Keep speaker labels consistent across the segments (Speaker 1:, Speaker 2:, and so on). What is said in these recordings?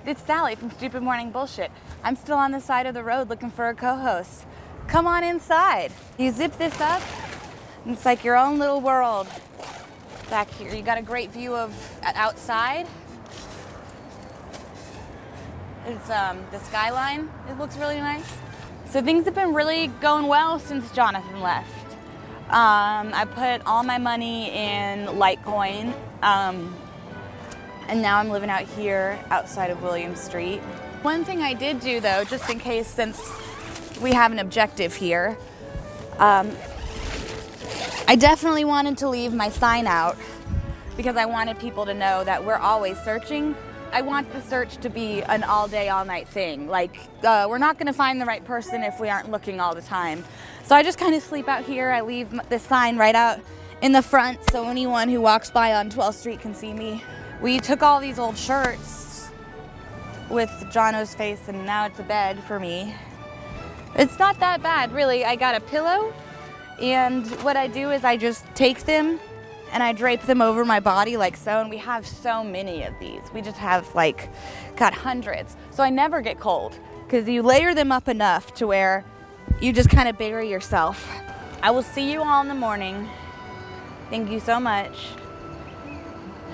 Speaker 1: It's Sally from Stupid Morning Bullshit. I'm still on the side of the road looking for a co-host. Come on inside. You zip this up, and it's like your own little world back here. You got a great view of outside. It's the skyline. It looks really nice. So things have been really going well since Jonathan left. I put all my money in Litecoin. And now I'm living out here outside of William Street. One thing I did do though, just in case, since we have an objective here, I definitely wanted to leave my sign out because I wanted people to know that we're always searching. I want the search to be an all day, all night thing. Like, we're not gonna find the right person if we aren't looking all the time. So I just kind of sleep out here. I leave this sign right out in the front so anyone who walks by on 12th Street can see me. We took all these old shirts with Jono's face and now it's a bed for me. It's not that bad, really. I got a pillow and what I do is I just take them and I drape them over my body like so, and we have so many of these. We just have got hundreds. So I never get cold because you layer them up enough to where you just kind of bury yourself. I will see you all in the morning. Thank you so much.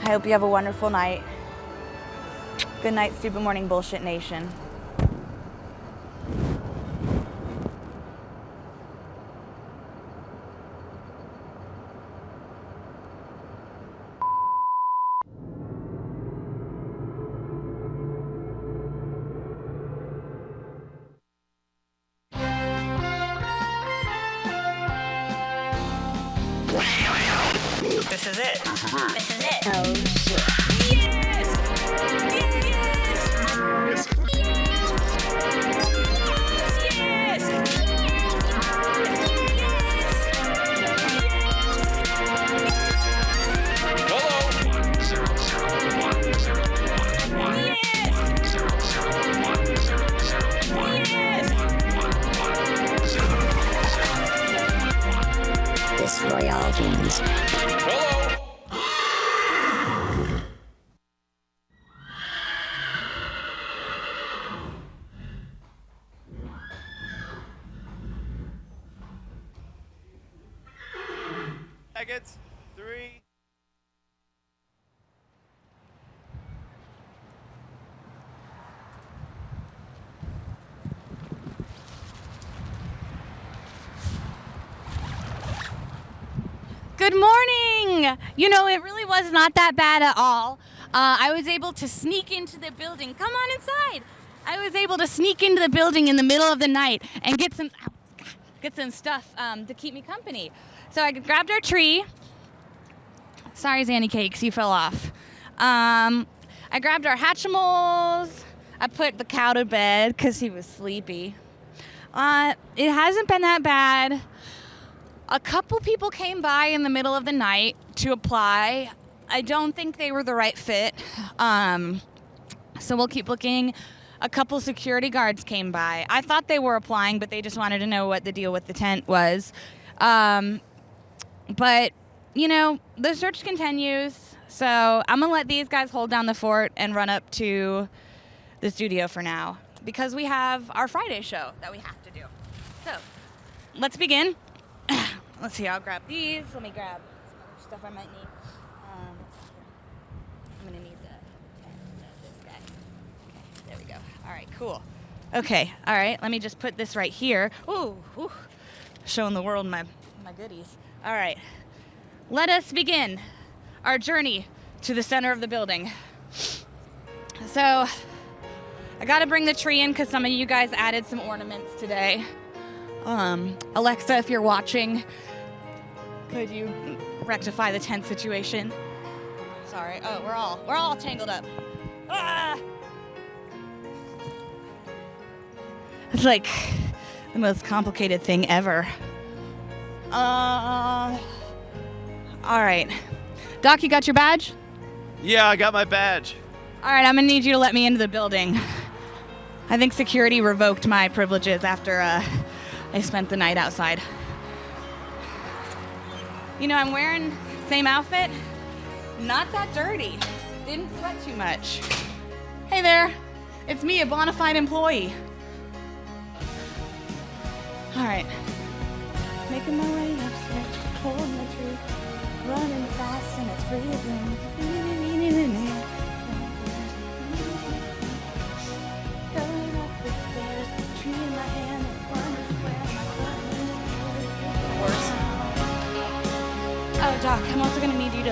Speaker 1: I hope you have a wonderful night. Good night, Stupid Morning Bullshit Nation.
Speaker 2: This is it. This is it.
Speaker 3: Oh shit.
Speaker 2: Yes! Yes!
Speaker 3: Destroy all humans.
Speaker 4: Seconds. 3.
Speaker 1: Good morning! You know, it really was not that bad at all. I was able to sneak into the building. Come on inside! I was able to sneak into the building in the middle of the night and get some stuff to keep me company. So I grabbed our tree. Sorry, Zanny Cakes, you fell off. I grabbed our Hatchimals. I put the cow to bed because he was sleepy. It hasn't been that bad. A couple people came by in the middle of the night to apply. I don't think they were the right fit. So we'll keep looking. A couple security guards came by. I thought they were applying, but they just wanted to know what the deal with the tent was. But, you know, the search continues. So I'm going to let these guys hold down the fort and run up to the studio for now because we have our Friday show that we have to do. So let's begin. Let's see, I'll grab these. Let me grab some other stuff I might need. I'm going to need this guy. Okay, there we go. All right, cool. Okay, all right, let me just put this right here. Ooh, showing the world my goodies. All right, let us begin our journey to the center of the building. So, I got to bring the tree in because some of you guys added some ornaments today. Alexa, if you're watching, could you rectify the tent situation? Sorry. Oh, we're all tangled up. Ah! It's like the most complicated thing ever. All right. Doc, you got your badge?
Speaker 4: Yeah, I got my badge.
Speaker 1: All right, I'm gonna need you to let me into the building. I think security revoked my privileges after I spent the night outside. You know, I'm wearing the same outfit. Not that dirty. Didn't sweat too much. Hey there. It's me, a bona fide employee. All right. Making my way upstairs, holding my tree, running fast and it's freezing. Going up the stairs, tree in my hand, wondering where my foot is. Oh, Doc, I'm also gonna need you to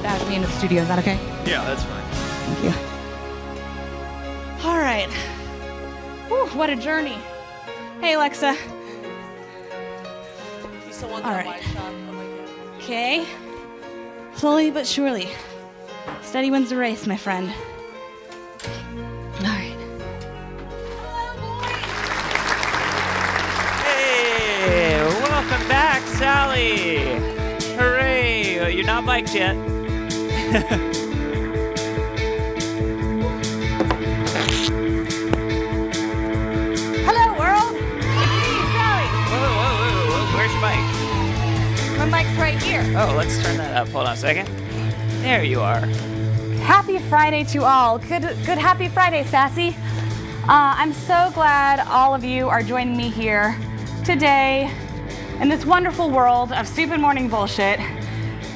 Speaker 1: badge me into the studio. Is that okay?
Speaker 4: Yeah, that's fine.
Speaker 1: Thank you. All right. Whew, what a journey. Hey, Alexa. All right. Okay. Slowly but surely. Steady wins the race, my friend. All right.
Speaker 5: Hey, welcome back, Sally. Hooray! You're not mic'd yet.
Speaker 1: Hello, world. It's me, Sally.
Speaker 5: Whoa, where's your mic?
Speaker 1: My mic's right here.
Speaker 5: Oh, let's turn that up. Hold on a second. There you are.
Speaker 1: Happy Friday to all. Good happy Friday, Sassy. I'm so glad all of you are joining me here today in this wonderful world of stupid morning bullshit.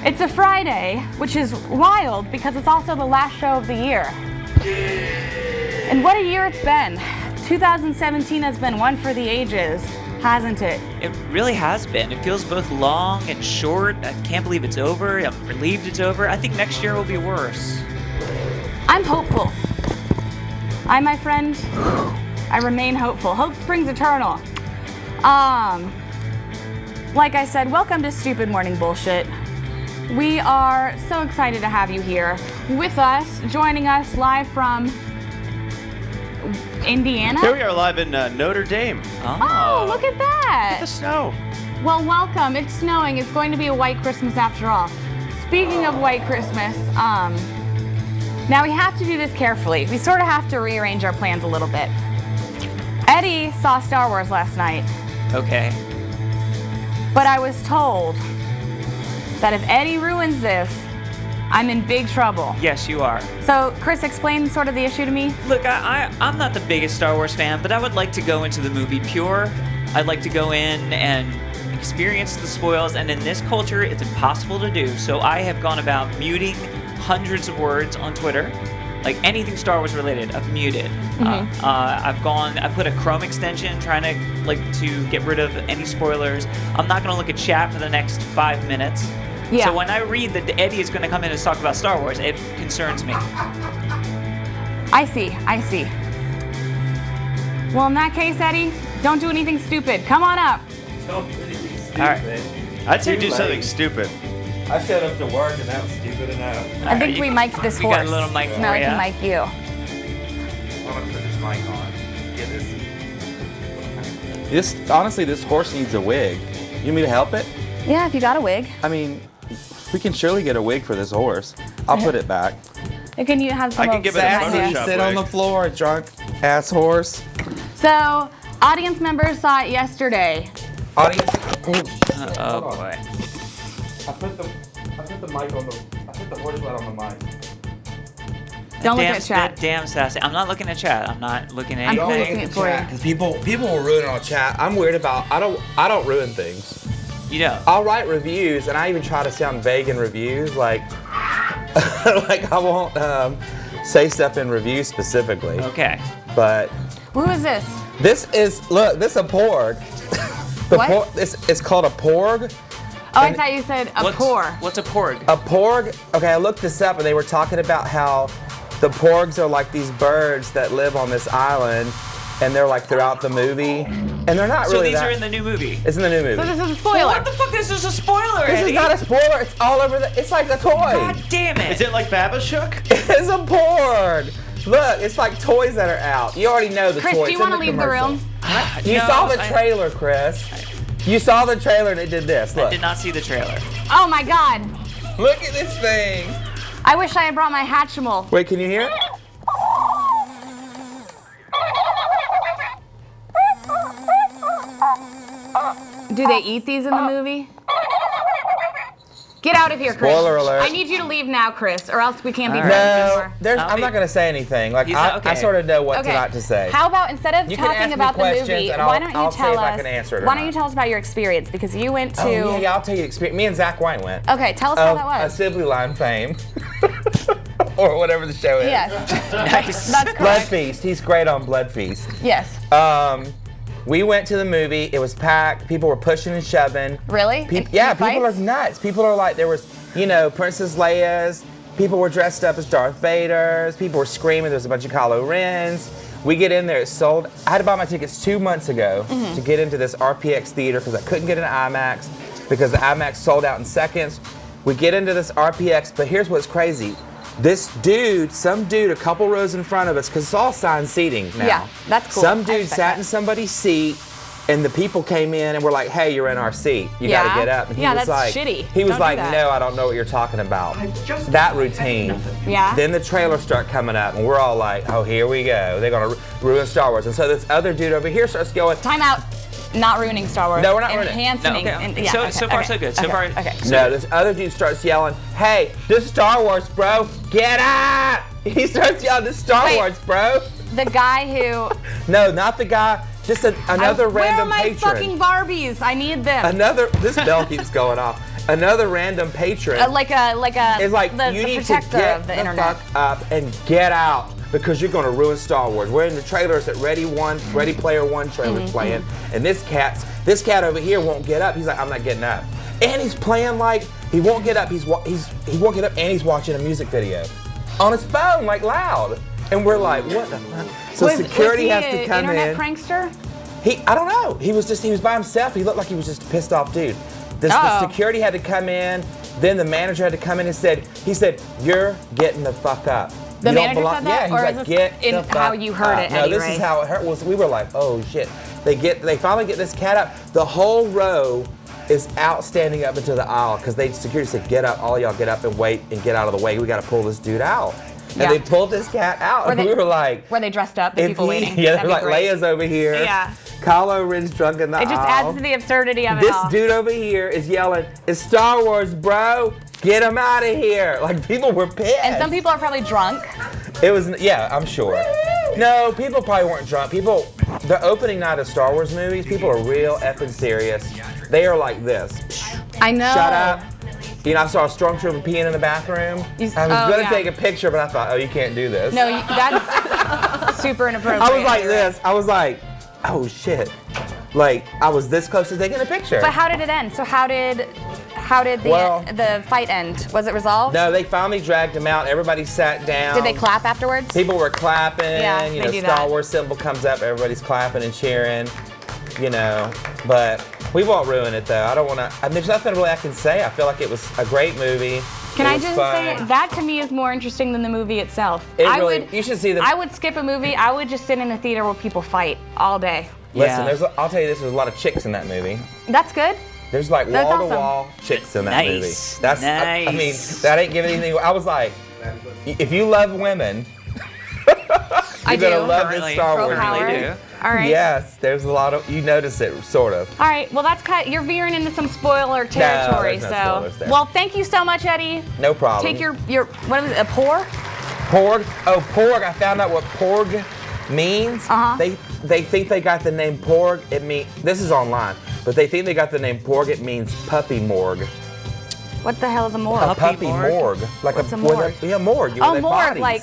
Speaker 1: It's a Friday, which is wild because it's also the last show of the year. And what a year it's been. 2017 has been one for the ages, hasn't it?
Speaker 5: It really has been. It feels both long and short. I can't believe it's over. I'm relieved it's over. I think next year will be worse.
Speaker 1: I'm hopeful. My friend, I remain hopeful. Hope springs eternal. Like I said, welcome to Stupid Morning Bullshit. We are so excited to have you here with us, joining us live from Indiana.
Speaker 4: Here we are live in Notre Dame.
Speaker 1: Oh, look at that.
Speaker 4: The snow.
Speaker 1: Well, welcome. It's snowing. It's going to be a white Christmas after all. Speaking of white Christmas, now we have to do this carefully. We sort of have to rearrange our plans a little bit. Eddie saw Star Wars last night,
Speaker 5: Okay.
Speaker 1: but I was told that if Eddie ruins this, I'm in big trouble.
Speaker 5: Yes, you are.
Speaker 1: So, Chris, explain sort of the issue to me.
Speaker 5: Look, I'm not the biggest Star Wars fan, but I would like to go into the movie pure. I'd like to go in and experience the spoils, and in this culture, it's impossible to do. So I have gone about muting hundreds of words on Twitter. Like anything Star Wars related, I've muted. I put a Chrome extension trying to get rid of any spoilers. I'm not gonna look at chat for the next 5 minutes.
Speaker 1: Yeah.
Speaker 5: So when I read that Eddie is gonna come in and talk about Star Wars, it concerns me.
Speaker 1: I see. Well, in that case, Eddie, don't do anything stupid. Come on up.
Speaker 6: Don't do anything stupid.
Speaker 5: All right.
Speaker 4: I'd say
Speaker 6: Too
Speaker 4: do
Speaker 6: late.
Speaker 4: something stupid.
Speaker 6: I showed up to work and that was stupid enough.
Speaker 1: I think we mic'd this
Speaker 5: you
Speaker 1: horse.
Speaker 5: got a little mic
Speaker 1: Now
Speaker 5: for
Speaker 1: we can
Speaker 5: ya.
Speaker 1: mic you.
Speaker 6: I'm gonna put this mic on. Get this.
Speaker 7: Honestly, this horse needs a wig. You want me to help it?
Speaker 1: Yeah, if you got a wig.
Speaker 7: I mean, we can surely get a wig for this horse. I'll put it back.
Speaker 1: Can you have some
Speaker 4: I can
Speaker 1: of
Speaker 4: give it a
Speaker 1: that
Speaker 4: Photoshop
Speaker 1: idea?
Speaker 7: Sit on
Speaker 4: wig.
Speaker 7: the floor, drunk ass horse.
Speaker 1: So, audience members saw it yesterday.
Speaker 7: Audience.
Speaker 5: Oh boy.
Speaker 6: I put the mic on the. I put the horse right on the mic.
Speaker 1: Don't look
Speaker 5: Damn,
Speaker 1: at chat.
Speaker 5: Damn sassy. I'm not looking at chat. I'm not looking at
Speaker 1: I'm
Speaker 5: anything.
Speaker 1: policing it for you.
Speaker 7: Because people will ruin it on chat. I'm weird about. I don't ruin things.
Speaker 5: You know.
Speaker 7: I'll write reviews, and I even try to sound vague in reviews, like like I won't say stuff in reviews specifically.
Speaker 5: Okay.
Speaker 7: But
Speaker 1: Who is this?
Speaker 7: this is this is a porg.
Speaker 1: What?
Speaker 7: It's called a porg.
Speaker 1: Oh, I thought you said a pour.
Speaker 5: What's a porg?
Speaker 7: A porg. Okay, I looked this up, and they were talking about how the porgs are like these birds that live on this island, and they're like throughout the movie, and they're not
Speaker 5: So
Speaker 7: really
Speaker 5: these
Speaker 7: that.
Speaker 5: are in the new movie.
Speaker 7: It's in the new movie.
Speaker 1: So this is a spoiler.
Speaker 5: What the fuck? This is a spoiler,
Speaker 7: This
Speaker 5: Eddie.
Speaker 7: is not a spoiler. It's all over the. It's like a toy.
Speaker 5: God damn it.
Speaker 4: Is it like Babashook?
Speaker 7: It's a porg. Look, it's like toys that are out. You already know the
Speaker 1: Chris,
Speaker 7: toys.
Speaker 1: do you
Speaker 7: It's in
Speaker 1: want to leave the
Speaker 7: commercial.
Speaker 1: room?
Speaker 7: You
Speaker 5: No,
Speaker 7: saw the
Speaker 5: I-
Speaker 7: trailer, Chris. You saw the trailer and it did this.
Speaker 5: I
Speaker 7: Look.
Speaker 5: did not see the trailer.
Speaker 1: Oh my God.
Speaker 7: Look at this thing.
Speaker 1: I wish I had brought my Hatchimal.
Speaker 7: Wait, can you hear it?
Speaker 1: Do they eat these in the movie? Get out of here, Chris.
Speaker 7: Spoiler alert.
Speaker 1: I need you to leave now, Chris, or else we can't be
Speaker 5: All
Speaker 1: friends
Speaker 5: right.
Speaker 1: anymore.
Speaker 7: I'm not going to say anything. Like
Speaker 5: He's
Speaker 7: I,
Speaker 5: not- okay.
Speaker 7: I sort of know what
Speaker 1: Okay.
Speaker 7: not to say.
Speaker 1: How about instead of
Speaker 7: You can ask
Speaker 1: talking
Speaker 7: me
Speaker 1: about the
Speaker 7: questions
Speaker 1: movie,
Speaker 7: and
Speaker 1: why don't you
Speaker 7: I'll see
Speaker 1: tell
Speaker 7: if I
Speaker 1: us?
Speaker 7: can answer it or
Speaker 1: Why don't
Speaker 7: not.
Speaker 1: you tell us about your experience? Because you went to.
Speaker 7: Oh, yeah, I'll tell you the experience. Me and Zach White went.
Speaker 1: Okay, tell us how that
Speaker 7: A
Speaker 1: was.
Speaker 7: Sibley Line fame. Or whatever the show is.
Speaker 1: Yes,
Speaker 5: Nice.
Speaker 1: that's
Speaker 7: Blood
Speaker 1: correct.
Speaker 7: Feast. He's great on Blood Feast.
Speaker 1: Yes.
Speaker 7: We went to the movie. It was packed. People were pushing and shoving.
Speaker 1: Really?
Speaker 7: Yeah,
Speaker 1: In
Speaker 7: people are
Speaker 1: fights?
Speaker 7: nuts. People are like, there was, Princess Leia's. People were dressed up as Darth Vader's. People were screaming. There's a bunch of Kylo Rens. We get in there. It's sold. I had to buy my tickets 2 months ago to get into this RPX theater because I couldn't get an IMAX because the IMAX sold out in seconds. We get into this RPX, but here's what's crazy. This dude, some dude, a couple rows in front of us, because it's all assigned seating now.
Speaker 1: Yeah, that's cool.
Speaker 7: Some
Speaker 1: I
Speaker 7: dude
Speaker 1: respect
Speaker 7: sat
Speaker 1: that.
Speaker 7: in somebody's seat, and the people came in and were like, "Hey, you're in our seat. You
Speaker 1: Yeah?
Speaker 7: got to get up." And he
Speaker 1: Yeah,
Speaker 7: was
Speaker 1: that's
Speaker 7: like,
Speaker 1: shitty.
Speaker 7: He was
Speaker 1: Don't do
Speaker 7: like,
Speaker 1: that.
Speaker 7: "No, I don't know what you're talking about." That routine.
Speaker 1: Yeah.
Speaker 7: Then the trailers start coming up, and we're all like, "Oh, here we go. They're gonna ruin Star Wars." And so this other dude over here starts going,
Speaker 1: Time out. Not ruining Star Wars.
Speaker 7: No, we're not ruining it.
Speaker 1: Enhancing.
Speaker 5: No, okay.
Speaker 1: and- yeah,
Speaker 5: So-
Speaker 1: okay,
Speaker 5: so far,
Speaker 1: okay,
Speaker 5: so good. So
Speaker 1: okay,
Speaker 5: far-
Speaker 1: Okay.
Speaker 7: No, this other dude starts yelling, "Hey, this is Star Wars, bro. Get up!" He starts yelling, "This is Star
Speaker 1: Wait.
Speaker 7: Wars, bro."
Speaker 1: The guy who.
Speaker 7: No, not the guy. Just another random
Speaker 1: Where are my
Speaker 7: patron.
Speaker 1: fucking Barbies? I need them.
Speaker 7: This bell keeps going off. Another random patron.
Speaker 1: Like a.
Speaker 7: It's like
Speaker 1: the,
Speaker 7: you
Speaker 1: the
Speaker 7: need to
Speaker 1: protector
Speaker 7: get
Speaker 1: of the internet.
Speaker 7: fuck up and get out because you're going to ruin Star Wars. We're in the trailers at Ready Player One trailer's playing, and this cat over here won't get up. He's like, "I'm not getting up," and he's playing like he won't get up. He won't get up, and he's watching a music video on his phone, like loud. And we're like, "What the fuck?" So security has to come
Speaker 1: internet
Speaker 7: in.
Speaker 1: prankster?
Speaker 7: I don't know. He was by himself. He looked like he was just a pissed off dude. The
Speaker 1: Uh-oh.
Speaker 7: security had to come in. Then the manager had to come in and he said, "You're getting the fuck up."
Speaker 1: The
Speaker 7: You don't
Speaker 1: manager
Speaker 7: belong-"
Speaker 1: said that?
Speaker 7: Yeah, he's
Speaker 1: Or
Speaker 7: like,
Speaker 1: is this
Speaker 7: "Get
Speaker 1: in
Speaker 7: the
Speaker 1: how
Speaker 7: fuck
Speaker 1: you heard
Speaker 7: up."
Speaker 1: it,
Speaker 7: No,
Speaker 1: Eddie
Speaker 7: this
Speaker 1: Ray?
Speaker 7: is how it heard. We were like, "Oh shit!" They finally get this cat up. The whole row is out standing up into the aisle because security said, "Get up, all y'all get up and wait and get out of the way. We got to pull this dude out." And
Speaker 1: Yeah.
Speaker 7: they pulled this cat out, and we were like,
Speaker 1: Were they dressed up? The people waiting?
Speaker 7: Yeah,
Speaker 1: That'd
Speaker 7: they're
Speaker 1: be
Speaker 7: like,
Speaker 1: great.
Speaker 7: "Leia's over here."
Speaker 1: Yeah.
Speaker 7: Kylo Ren's drunk in the
Speaker 1: It just
Speaker 7: aisle.
Speaker 1: adds to the absurdity of it
Speaker 7: This
Speaker 1: all.
Speaker 7: dude over here is yelling, "It's Star Wars, bro! Get him out of here!" Like people were pissed.
Speaker 1: And some people are probably drunk.
Speaker 7: It was, yeah, I'm sure. No, people probably weren't drunk. The opening night of Star Wars movies, people are real effing serious. They are like this.
Speaker 1: I know.
Speaker 7: Shut up. I saw a stormtrooper peeing in the bathroom. I was gonna take a picture, but I thought, "Oh, you can't do this."
Speaker 1: No, that's super inappropriate.
Speaker 7: I was like this. I was like, "Oh shit!" Like I was this close to taking a picture.
Speaker 1: But how did it end? So how did the fight end? Was it resolved?
Speaker 7: No, they finally dragged him out. Everybody sat down.
Speaker 1: Did they clap afterwards?
Speaker 7: People were clapping.
Speaker 1: Yeah, they do
Speaker 7: Star
Speaker 1: that.
Speaker 7: Wars symbol comes up. Everybody's clapping and cheering. But we won't ruin it though. I don't want to. There's nothing really I can say. I feel like it was a great movie.
Speaker 1: Can
Speaker 7: It
Speaker 1: I
Speaker 7: was
Speaker 1: just
Speaker 7: fun.
Speaker 1: say that to me is more interesting than the movie itself.
Speaker 7: You should see the.
Speaker 1: I would skip a movie. I would just sit in a theater where people fight all day.
Speaker 7: Listen,
Speaker 5: Yeah.
Speaker 7: I'll tell you this. There's a lot of chicks in that movie.
Speaker 1: That's good.
Speaker 7: There's like
Speaker 1: That's
Speaker 7: wall-to-wall chicks in that
Speaker 5: Nice.
Speaker 7: movie. That's. I mean,
Speaker 5: Nice.
Speaker 7: that ain't giving anything. I was like, if you love women,
Speaker 1: I
Speaker 7: you're gonna
Speaker 1: do.
Speaker 7: love this
Speaker 5: Currently-
Speaker 7: Star
Speaker 1: Girl
Speaker 7: Wars
Speaker 1: power.
Speaker 7: movie.
Speaker 5: do.
Speaker 1: All right.
Speaker 7: Yes, there's a lot of. You notice it, sort of.
Speaker 1: All right. Well, you're veering into some spoiler territory.
Speaker 7: there's no
Speaker 1: so,
Speaker 7: spoilers there.
Speaker 1: well, thank you so much, Eddie.
Speaker 7: No problem.
Speaker 1: Take your what is it? A pour?
Speaker 7: Porg. Oh, Porg. I found out what Porg means.
Speaker 1: Uh-huh.
Speaker 7: They think they got the name Porg. This is online, but they think they got the name Porg. It means puppy morgue.
Speaker 1: What the hell is a morgue?
Speaker 7: A puppy morgue. Like
Speaker 1: What's a
Speaker 7: where
Speaker 1: morgue?
Speaker 7: they- Yeah, morgue.
Speaker 1: Oh,
Speaker 7: where they
Speaker 1: morgue,
Speaker 7: bodies.
Speaker 1: like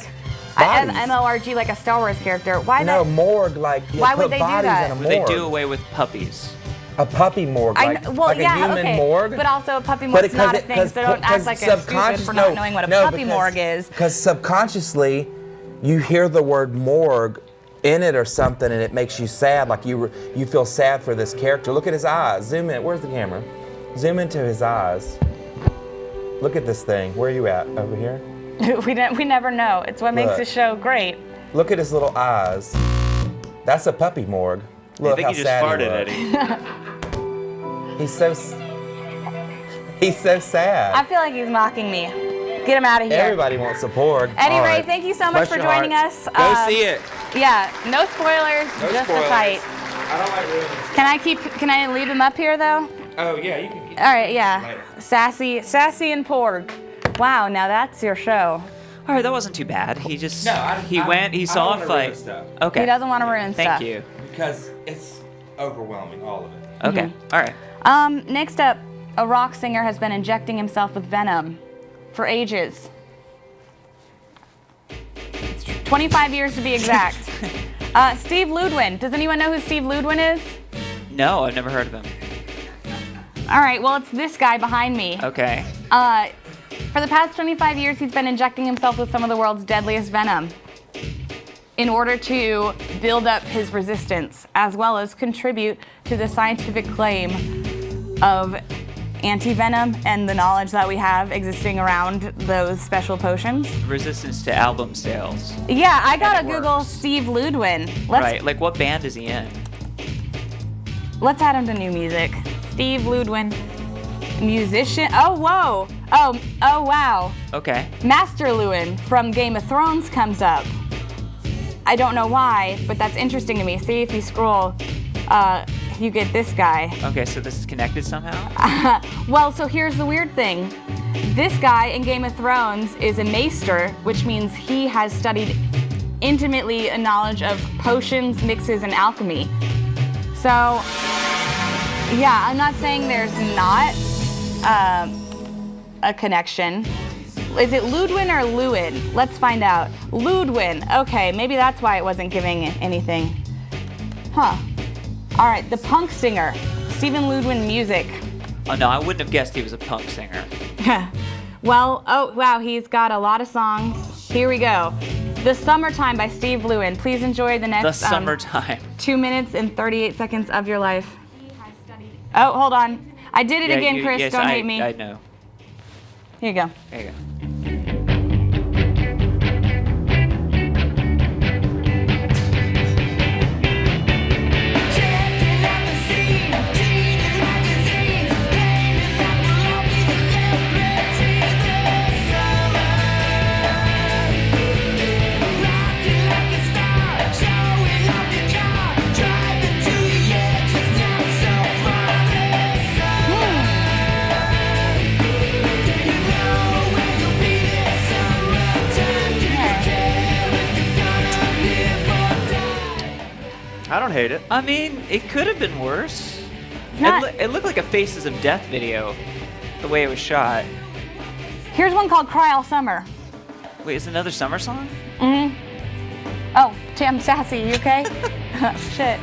Speaker 7: Bodies.
Speaker 1: M-O-R-G, like a Star Wars character. Why
Speaker 7: No,
Speaker 1: that?
Speaker 7: morgue, like you
Speaker 1: Why
Speaker 7: put
Speaker 1: would they do
Speaker 7: bodies
Speaker 1: that?
Speaker 7: in a
Speaker 5: They
Speaker 7: morgue.
Speaker 5: do away with puppies.
Speaker 7: A puppy morgue, like,
Speaker 1: Well,
Speaker 7: like
Speaker 1: yeah,
Speaker 7: a human
Speaker 1: okay.
Speaker 7: morgue.
Speaker 1: But also a puppy
Speaker 7: But
Speaker 1: morgue
Speaker 7: it-
Speaker 1: is not a
Speaker 7: 'cause it-
Speaker 1: thing,
Speaker 7: 'cause-
Speaker 1: so don't act
Speaker 7: 'cause
Speaker 1: like a stupid
Speaker 7: subconscious-
Speaker 1: for not knowing what a puppy morgue is.
Speaker 7: Because subconsciously, you hear the word morgue in it or something, and it makes you sad. Like you feel sad for this character. Look at his eyes. Zoom in. Where's the camera? Zoom into his eyes. Look at this thing. Where are you at? Over here?
Speaker 1: we never know. It's what makes
Speaker 7: Look.
Speaker 1: the show great.
Speaker 7: Look at his little eyes. That's a puppy morgue. Look
Speaker 4: I think
Speaker 7: how
Speaker 4: you just
Speaker 7: sad
Speaker 4: farted,
Speaker 7: he looks.
Speaker 4: Eddie.
Speaker 7: He's so sad.
Speaker 1: I feel like he's mocking me. Get him out of here.
Speaker 7: Everybody wants a porg.
Speaker 1: Eddie
Speaker 7: All
Speaker 1: Ray,
Speaker 7: right.
Speaker 1: thank you so much
Speaker 7: Bless
Speaker 1: for
Speaker 7: your
Speaker 1: joining
Speaker 7: hearts.
Speaker 1: us.
Speaker 7: Go see it.
Speaker 1: Yeah, no spoilers,
Speaker 7: No
Speaker 1: just
Speaker 7: spoilers.
Speaker 1: a fight.
Speaker 7: I don't like ruining.
Speaker 1: Can I leave him up here though?
Speaker 7: Oh yeah, you can.
Speaker 1: right, yeah.
Speaker 7: Later.
Speaker 1: Sassy and Porg. Wow, now that's your show.
Speaker 5: All right, that wasn't too bad. He just
Speaker 7: No,
Speaker 5: he went, he saw a
Speaker 7: don't wanna ruin
Speaker 5: fight.
Speaker 7: stuff.
Speaker 5: Okay.
Speaker 1: He doesn't want to ruin
Speaker 5: Thank
Speaker 1: stuff.
Speaker 5: you.
Speaker 7: Because it's overwhelming, all of it.
Speaker 5: Okay. All right.
Speaker 1: Next up, a rock singer has been injecting himself with venom for ages. It's 25 years to be exact. Steve Ludwin. Does anyone know who Steve Ludwin is?
Speaker 5: No, I've never heard of him.
Speaker 1: All right, well, it's this guy behind me.
Speaker 5: Okay.
Speaker 1: For the past 25 years, he's been injecting himself with some of the world's deadliest venom in order to build up his resistance, as well as contribute to the scientific claim of anti-venom and the knowledge that we have existing around those special potions.
Speaker 5: Resistance to album sales.
Speaker 1: Yeah, I gotta
Speaker 5: And it
Speaker 1: Google
Speaker 5: works.
Speaker 1: Steve Ludwin.
Speaker 5: Right. Like, what band is he in?
Speaker 1: Let's add him to new music. Steve Ludwin, musician. Oh, whoa. Oh, wow.
Speaker 5: Okay.
Speaker 1: Master Lewin from Game of Thrones comes up. I don't know why, but that's interesting to me. See, if you scroll, you get this guy.
Speaker 5: Okay, so this is connected somehow?
Speaker 1: Well, so here's the weird thing. This guy in Game of Thrones is a maester, which means he has studied intimately a knowledge of potions, mixes, and alchemy. So, yeah, I'm not saying there's not a connection. Is it Ludwin or Lewin? Let's find out. Ludwin. Okay, maybe that's why it wasn't giving anything. Huh. All right, the punk singer, Stephen Ludwin music.
Speaker 5: Oh, no, I wouldn't have guessed he was a punk singer.
Speaker 1: Well, oh, wow, he's got a lot of songs. Here we go. The Summertime by Steve Lewin. Please enjoy the next
Speaker 5: The Summertime.
Speaker 1: 2 minutes and 38 seconds of your life. Oh, hold on. I did it again, Chris.
Speaker 5: Yes,
Speaker 1: Don't hate me.
Speaker 5: I know.
Speaker 1: Here you go.
Speaker 5: There you go.
Speaker 8: I don't hate it.
Speaker 5: I mean, it could have been worse.
Speaker 1: Not-
Speaker 5: It looked like a Faces of Death video, the way it was shot.
Speaker 1: Here's one called Cry All Summer.
Speaker 5: Wait, is it another summer song?
Speaker 1: Oh, Tim Sassy, you okay? Shit.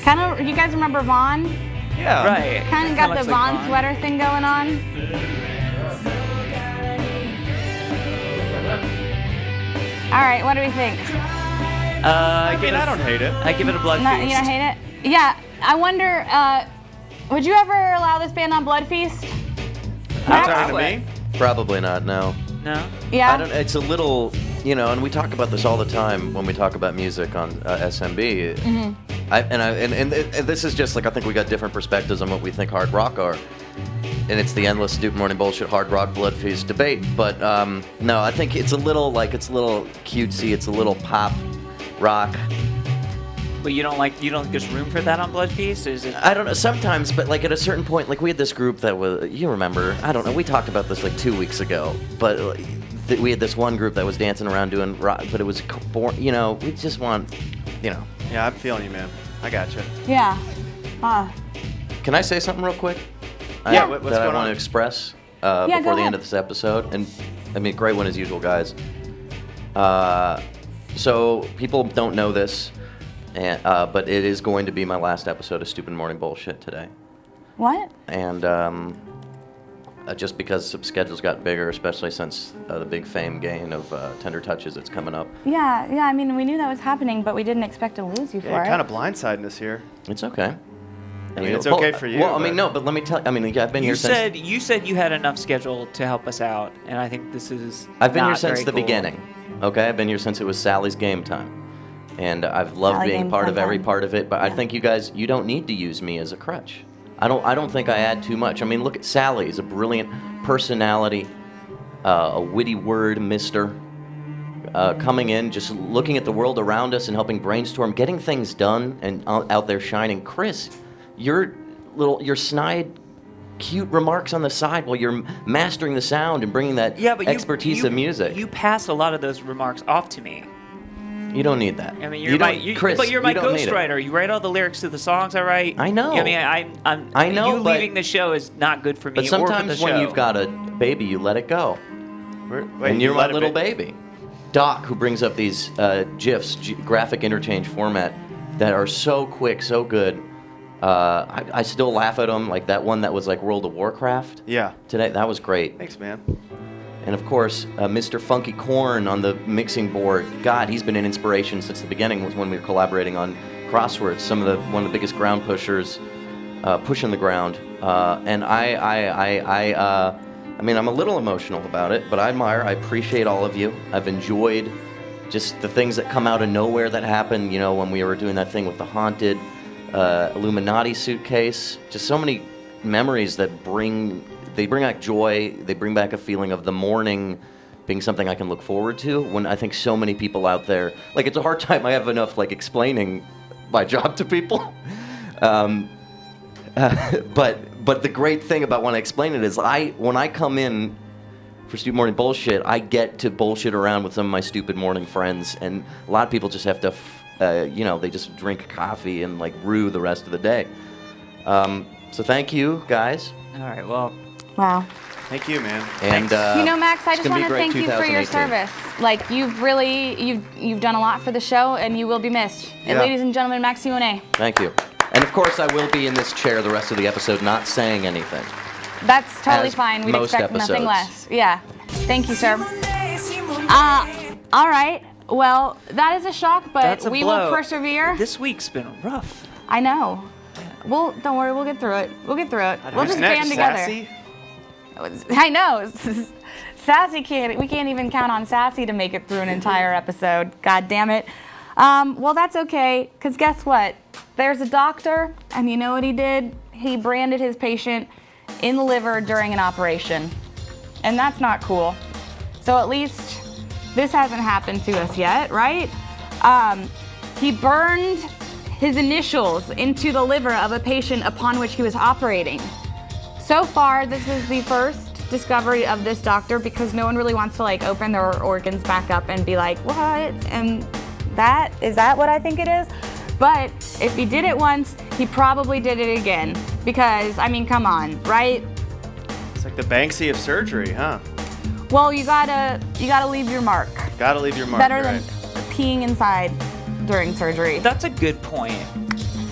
Speaker 1: Kind of, you guys remember Vaughn?
Speaker 8: Yeah.
Speaker 5: Right.
Speaker 1: Kind of got the Vaughn sweater thing going on. All right, what do we think?
Speaker 5: I
Speaker 8: I don't hate it.
Speaker 5: I give it a blood
Speaker 1: Not,
Speaker 5: feast.
Speaker 1: you don't hate it? Yeah, I wonder, would you ever allow this band on Blood Feast?
Speaker 8: Not
Speaker 5: I
Speaker 8: talking to
Speaker 5: would.
Speaker 8: me.
Speaker 9: Probably not, no.
Speaker 5: No?
Speaker 1: Yeah.
Speaker 9: I don't. It's a little, and we talk about this all the time when we talk about music on SMB. And this is just like, I think we got different perspectives on what we think hard rock are. And it's the endless stupid morning bullshit hard rock blood feast debate. But no, I think it's a little cutesy. It's a little pop rock.
Speaker 5: But you don't think there's room for that on Blood Feast? Is it?
Speaker 9: I don't know, sometimes, but like at a certain point, like we had this group that was, you remember, I don't know, we talked about this like 2 weeks ago, but we had this one group that was dancing around doing rock, but it was, we just want,
Speaker 8: Yeah, I'm feeling you, man. I got you.
Speaker 1: Yeah.
Speaker 9: Can I say something real quick?
Speaker 1: Yeah.
Speaker 8: What's
Speaker 9: that I
Speaker 8: going
Speaker 9: want to
Speaker 8: on?
Speaker 9: express
Speaker 1: go
Speaker 9: before the
Speaker 1: ahead.
Speaker 9: end of this episode. And I mean, great one as usual, guys. So people don't know this, but it is going to be my last episode of Stupid Morning Bullshit today.
Speaker 1: What?
Speaker 9: And just because some schedules got bigger, especially since the big fame gain of Tender Touches that's coming up.
Speaker 1: Yeah, I mean, we knew that was happening, but we didn't expect to lose you for
Speaker 8: Yeah,
Speaker 1: it.
Speaker 8: kind of blindsiding us here.
Speaker 9: It's okay.
Speaker 8: I mean, it's okay for you,
Speaker 9: Well, I
Speaker 8: but-
Speaker 9: mean, no, but let me tell you. I mean, I've been
Speaker 5: You
Speaker 9: here since.
Speaker 5: said you had enough schedule to help us out, and I think this is.
Speaker 9: I've been here
Speaker 5: not
Speaker 9: since
Speaker 5: very
Speaker 9: the
Speaker 5: cool.
Speaker 9: beginning. Okay, I've been here since it was Sally's Game Time, and I've loved
Speaker 1: Sally
Speaker 9: being
Speaker 1: Game
Speaker 9: part of every
Speaker 1: Time.
Speaker 9: part of it. But I think you guys, you don't need to use me as a crutch. I don't think I add too much. I mean, look at Sally. He's a brilliant personality, a witty word mister. coming in, just looking at the world around us and helping brainstorm, getting things done and out there shining. Chris, your snide, cute remarks on the side while you're mastering the sound and bringing that expertise of music.
Speaker 5: You pass a lot of those remarks off to me.
Speaker 9: You don't need that.
Speaker 5: I mean,
Speaker 9: Chris,
Speaker 5: but you're my
Speaker 9: you don't need it.
Speaker 5: ghostwriter. You write all the lyrics to the songs I write.
Speaker 9: I know.
Speaker 5: I mean,
Speaker 9: I know,
Speaker 5: you
Speaker 9: but-
Speaker 5: leaving the show is not good for me.
Speaker 9: But
Speaker 5: or for the
Speaker 9: sometimes when
Speaker 5: show.
Speaker 9: you've got a baby, you let it go.
Speaker 8: Wait,
Speaker 9: And you're
Speaker 8: you
Speaker 9: my
Speaker 8: let it
Speaker 9: little
Speaker 8: be-
Speaker 9: baby. Doc, who brings up these GIFs, graphic interchange format, that are so quick, so good. I still laugh at them, like that one that was like World of Warcraft.
Speaker 8: Yeah.
Speaker 9: Today, that was great.
Speaker 8: Thanks, man.
Speaker 9: And of course, Mr. Funky Corn on the mixing board. God, he's been an inspiration since the beginning. Was when we were collaborating on Crosswords. One of the biggest ground pushers, pushing the ground. And I mean, I'm a little emotional about it, but I appreciate all of you. I've enjoyed just the things that come out of nowhere that happen. You know, when we were doing that thing with the haunted Illuminati suitcase. Just so many memories that bring back joy. They bring back a feeling of the morning being something I can look forward to. When I think so many people out there, like, it's a hard time I have enough like explaining my job to people. But the great thing about when I explain it is when I come in for Stupid Morning Bullshit, I get to bullshit around with some of my stupid morning friends, and a lot of people just have to, they just drink coffee and like rue the rest of the day. So thank you, guys.
Speaker 5: All right, well.
Speaker 1: Wow.
Speaker 8: Thank you, man.
Speaker 9: And
Speaker 1: Max, I
Speaker 9: it's
Speaker 1: just
Speaker 9: gonna
Speaker 1: want
Speaker 9: be
Speaker 1: to
Speaker 9: great
Speaker 1: thank you for your
Speaker 9: 2018.
Speaker 1: service. Like, you've done a lot for the show, and you will be missed. And
Speaker 9: Yeah.
Speaker 1: ladies and gentlemen, Max Simone.
Speaker 9: Thank you. And of course, I will be in this chair the rest of the episode, not saying anything.
Speaker 1: That's totally
Speaker 9: As
Speaker 1: fine. We'd
Speaker 9: most
Speaker 1: expect nothing
Speaker 9: episodes.
Speaker 1: less. Yeah. Thank you, sir. All right. Well, that is a shock, but
Speaker 5: That's a
Speaker 1: we
Speaker 5: blow.
Speaker 1: will persevere.
Speaker 5: This week's been rough.
Speaker 1: I know. Well, don't worry. We'll get through it. We'll
Speaker 8: Who's
Speaker 1: just
Speaker 8: next,
Speaker 1: band together.
Speaker 8: Sassy?
Speaker 1: I know. Sassy we can't even count on Sassy to make it through an entire episode. God damn it. Well, that's okay, because guess what? There's a doctor, and you know what he did? He branded his patient in the liver during an operation. And that's not cool. So at least this hasn't happened to us yet, right? He burned his initials into the liver of a patient upon which he was operating. So far, this is the first discovery of this doctor, because no one really wants to like open their organs back up and be like, what? And is that what I think it is? But if he did it once, he probably did it again. Because, I mean, come on, right?
Speaker 8: It's like the Banksy of surgery, huh?
Speaker 1: Well, you gotta leave your mark.
Speaker 8: Gotta leave your mark.
Speaker 1: Better
Speaker 8: you're
Speaker 1: than
Speaker 8: right.
Speaker 1: peeing inside during surgery.
Speaker 5: That's a good point.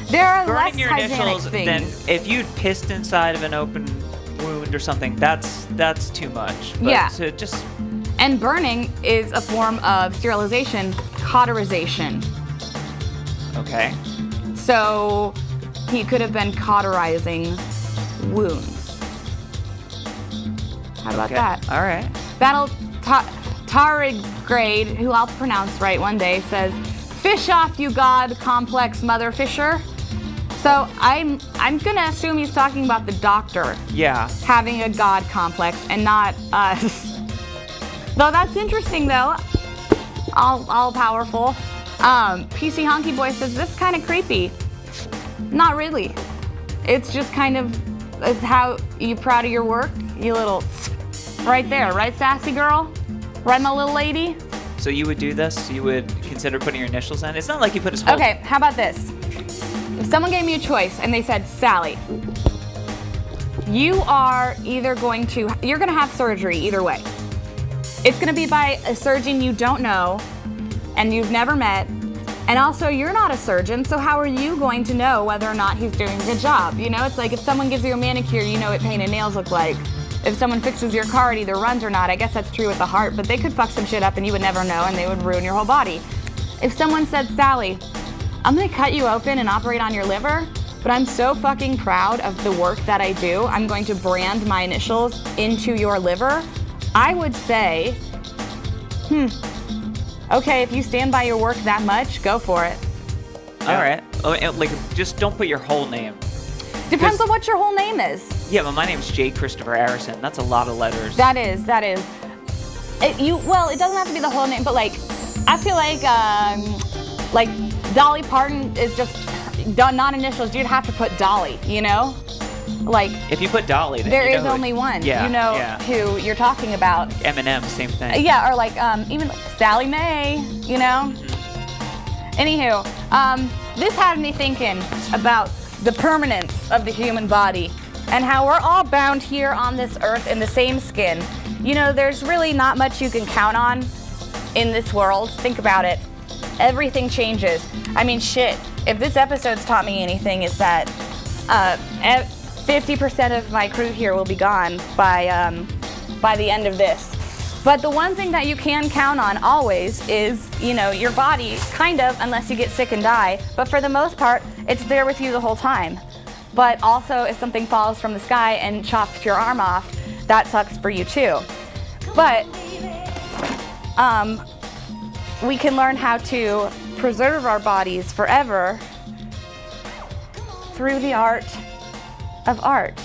Speaker 1: There are less
Speaker 5: Burning your
Speaker 1: hygienic
Speaker 5: initials, then
Speaker 1: things.
Speaker 5: if you'd pissed inside of an open wound or something, that's too much. But
Speaker 1: Yeah.
Speaker 5: to just
Speaker 1: And burning is a form of sterilization, cauterization.
Speaker 5: okay.
Speaker 1: So he could have been cauterizing wounds. How about
Speaker 5: Okay.
Speaker 1: that?
Speaker 5: All right.
Speaker 1: Battle Tarigrade, who I'll pronounce right one day, says, "Fish off, you god complex mother fisher." So I'm gonna assume he's talking about the doctor
Speaker 5: Yeah.
Speaker 1: having a god complex and not us. Though that's interesting though. All powerful. PC Honky Boy says this kind of creepy. Not really. It's just kind of it's how you proud of your work. You little right there, right, sassy girl? Right, my little lady?
Speaker 5: So you would do this? You would consider putting your initials in? It's not like you put his whole.
Speaker 1: Okay, how about this? If someone gave me a choice and they said, Sally, you are either you're gonna have surgery either way. It's gonna be by a surgeon you don't know and you've never met. And also, you're not a surgeon, so how are you going to know whether or not he's doing a good job? You know, it's like if someone gives you a manicure, you know what painted nails look like. If someone fixes your car, it either runs or not. I guess that's true with the heart, but they could fuck some shit up and you would never know and they would ruin your whole body. If someone said, Sally, I'm gonna cut you open and operate on your liver, but I'm so fucking proud of the work that I do, I'm going to brand my initials into your liver, I would say, okay, if you stand by your work that much, go for it.
Speaker 5: All right. Oh, and, like, just don't put your whole name.
Speaker 1: Depends on what your whole name is.
Speaker 5: Yeah, but my name's J. Christopher Harrison. That's a lot of letters.
Speaker 1: That is. It doesn't have to be the whole name, but like, I feel like Dolly Parton is just non-initials. You'd have to put Dolly, you know? Like,
Speaker 5: If you put Dolly, then
Speaker 1: there
Speaker 5: you
Speaker 1: is
Speaker 5: know
Speaker 1: only one.
Speaker 5: Yeah,
Speaker 1: You know
Speaker 5: yeah.
Speaker 1: who you're talking about.
Speaker 5: Eminem, same thing.
Speaker 1: Yeah, or like even Sally Mae, you know? Anywho, this had me thinking about the permanence of the human body and how we're all bound here on this earth in the same skin. You know, there's really not much you can count on in this world. Think about it. Everything changes. I mean, shit, if this episode's taught me anything, it's that 50% of my crew here will be gone by the end of this. But the one thing that you can count on always is, you know, your body, kind of, unless you get sick and die. But for the most part, it's there with you the whole time. But also, if something falls from the sky and chops your arm off, that sucks for you too. But we can learn how to preserve our bodies forever through the art of art.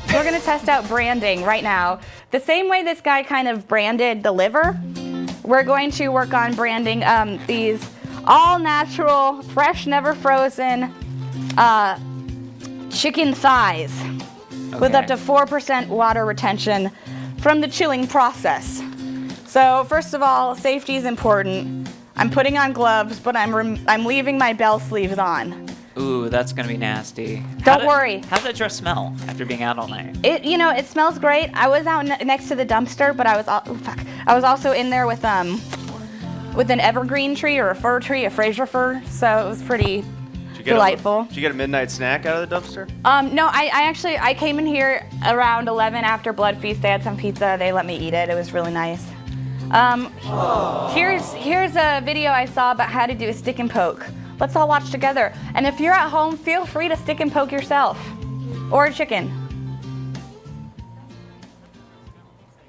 Speaker 1: So we're gonna test out branding right now. The same way this guy kind of branded the liver, we're going to work on branding these all natural, fresh, never frozen chicken thighs with up to 4% water retention from the chilling process. So first of all, safety is important. I'm putting on gloves, but I'm leaving my bell sleeves on.
Speaker 5: Ooh, that's gonna be nasty.
Speaker 1: Don't worry.
Speaker 5: How's that dress smell after being out all night?
Speaker 1: It smells great. I was out next to the dumpster, but I was also in there with an evergreen tree or a fir tree, a Fraser fir. So it was pretty delightful.
Speaker 8: Did you get a midnight snack out of the dumpster?
Speaker 1: No, I came in here around 11 after Blood Feast. They had some pizza. They let me eat it. It was really nice. Here's a video I saw about how to do a stick and poke. Let's all watch together. And if you're at home, feel free to stick and poke yourself. Or a chicken.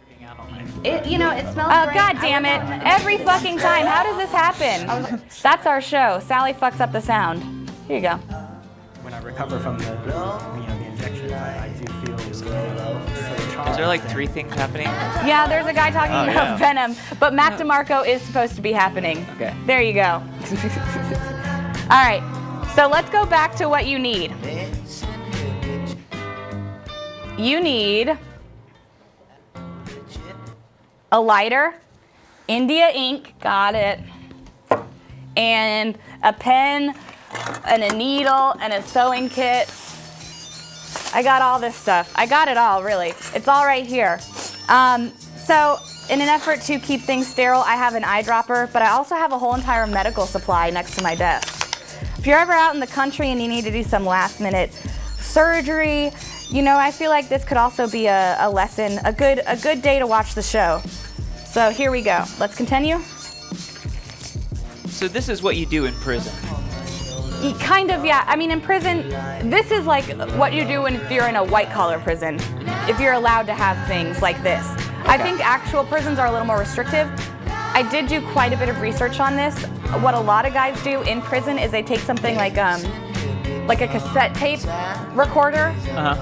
Speaker 5: Being out all night.
Speaker 1: It smells great. God damn it. Every fucking time. How does this happen? That's our show. Sally fucks up the sound. Here you go.
Speaker 10: When I recover from the injections, I do feel
Speaker 5: Is there like 3 things happening?
Speaker 1: Yeah, there's a guy talking
Speaker 5: Oh,
Speaker 1: about
Speaker 5: yeah.
Speaker 1: Venom, but Mac DeMarco is supposed to be happening.
Speaker 5: Okay.
Speaker 1: There you go. All right, so let's go back to what you need. You need a lighter, India ink, got it, and a pen, and a needle, and a sewing kit. I got all this stuff. I got it all, really. It's all right here. So in an effort to keep things sterile, I have an eyedropper, but I also have a whole entire medical supply next to my desk. If you're ever out in the country and you need to do some last-minute surgery, I feel like this could also be a lesson, a good day to watch the show. So here we go. Let's continue.
Speaker 5: So this is what you do in prison.
Speaker 1: Kind of, yeah. I mean, in prison, this is like what you do if you're in a white-collar prison, if you're allowed to have things like this. I think actual prisons are a little more restrictive. I did do quite a bit of research on this. What a lot of guys do in prison is they take something like a cassette tape recorder,